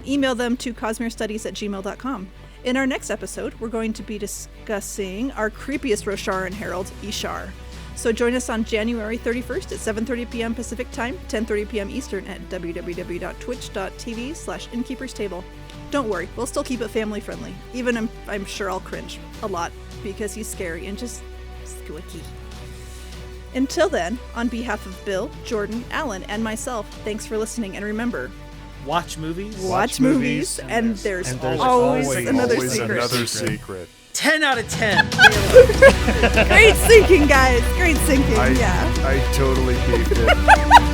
email them to cosmerestudies@gmail.com. In our next episode, we're going to be discussing our creepiest Rosharan herald, Ishar. So join us on January 31st at 7:30 p.m. Pacific Time, 10:30 p.m. Eastern at www.twitch.tv/innkeeperstable. Don't worry, we'll still keep it family friendly. Even I'm sure I'll cringe a lot because he's scary and just squeaky. Until then, on behalf of Bill, Jordan, Alan, and myself, thanks for listening, and remember, watch movies. Watch movies, and there's always another secret. 10 out of 10. Great sinking, guys. Great sinking. I totally beefed it.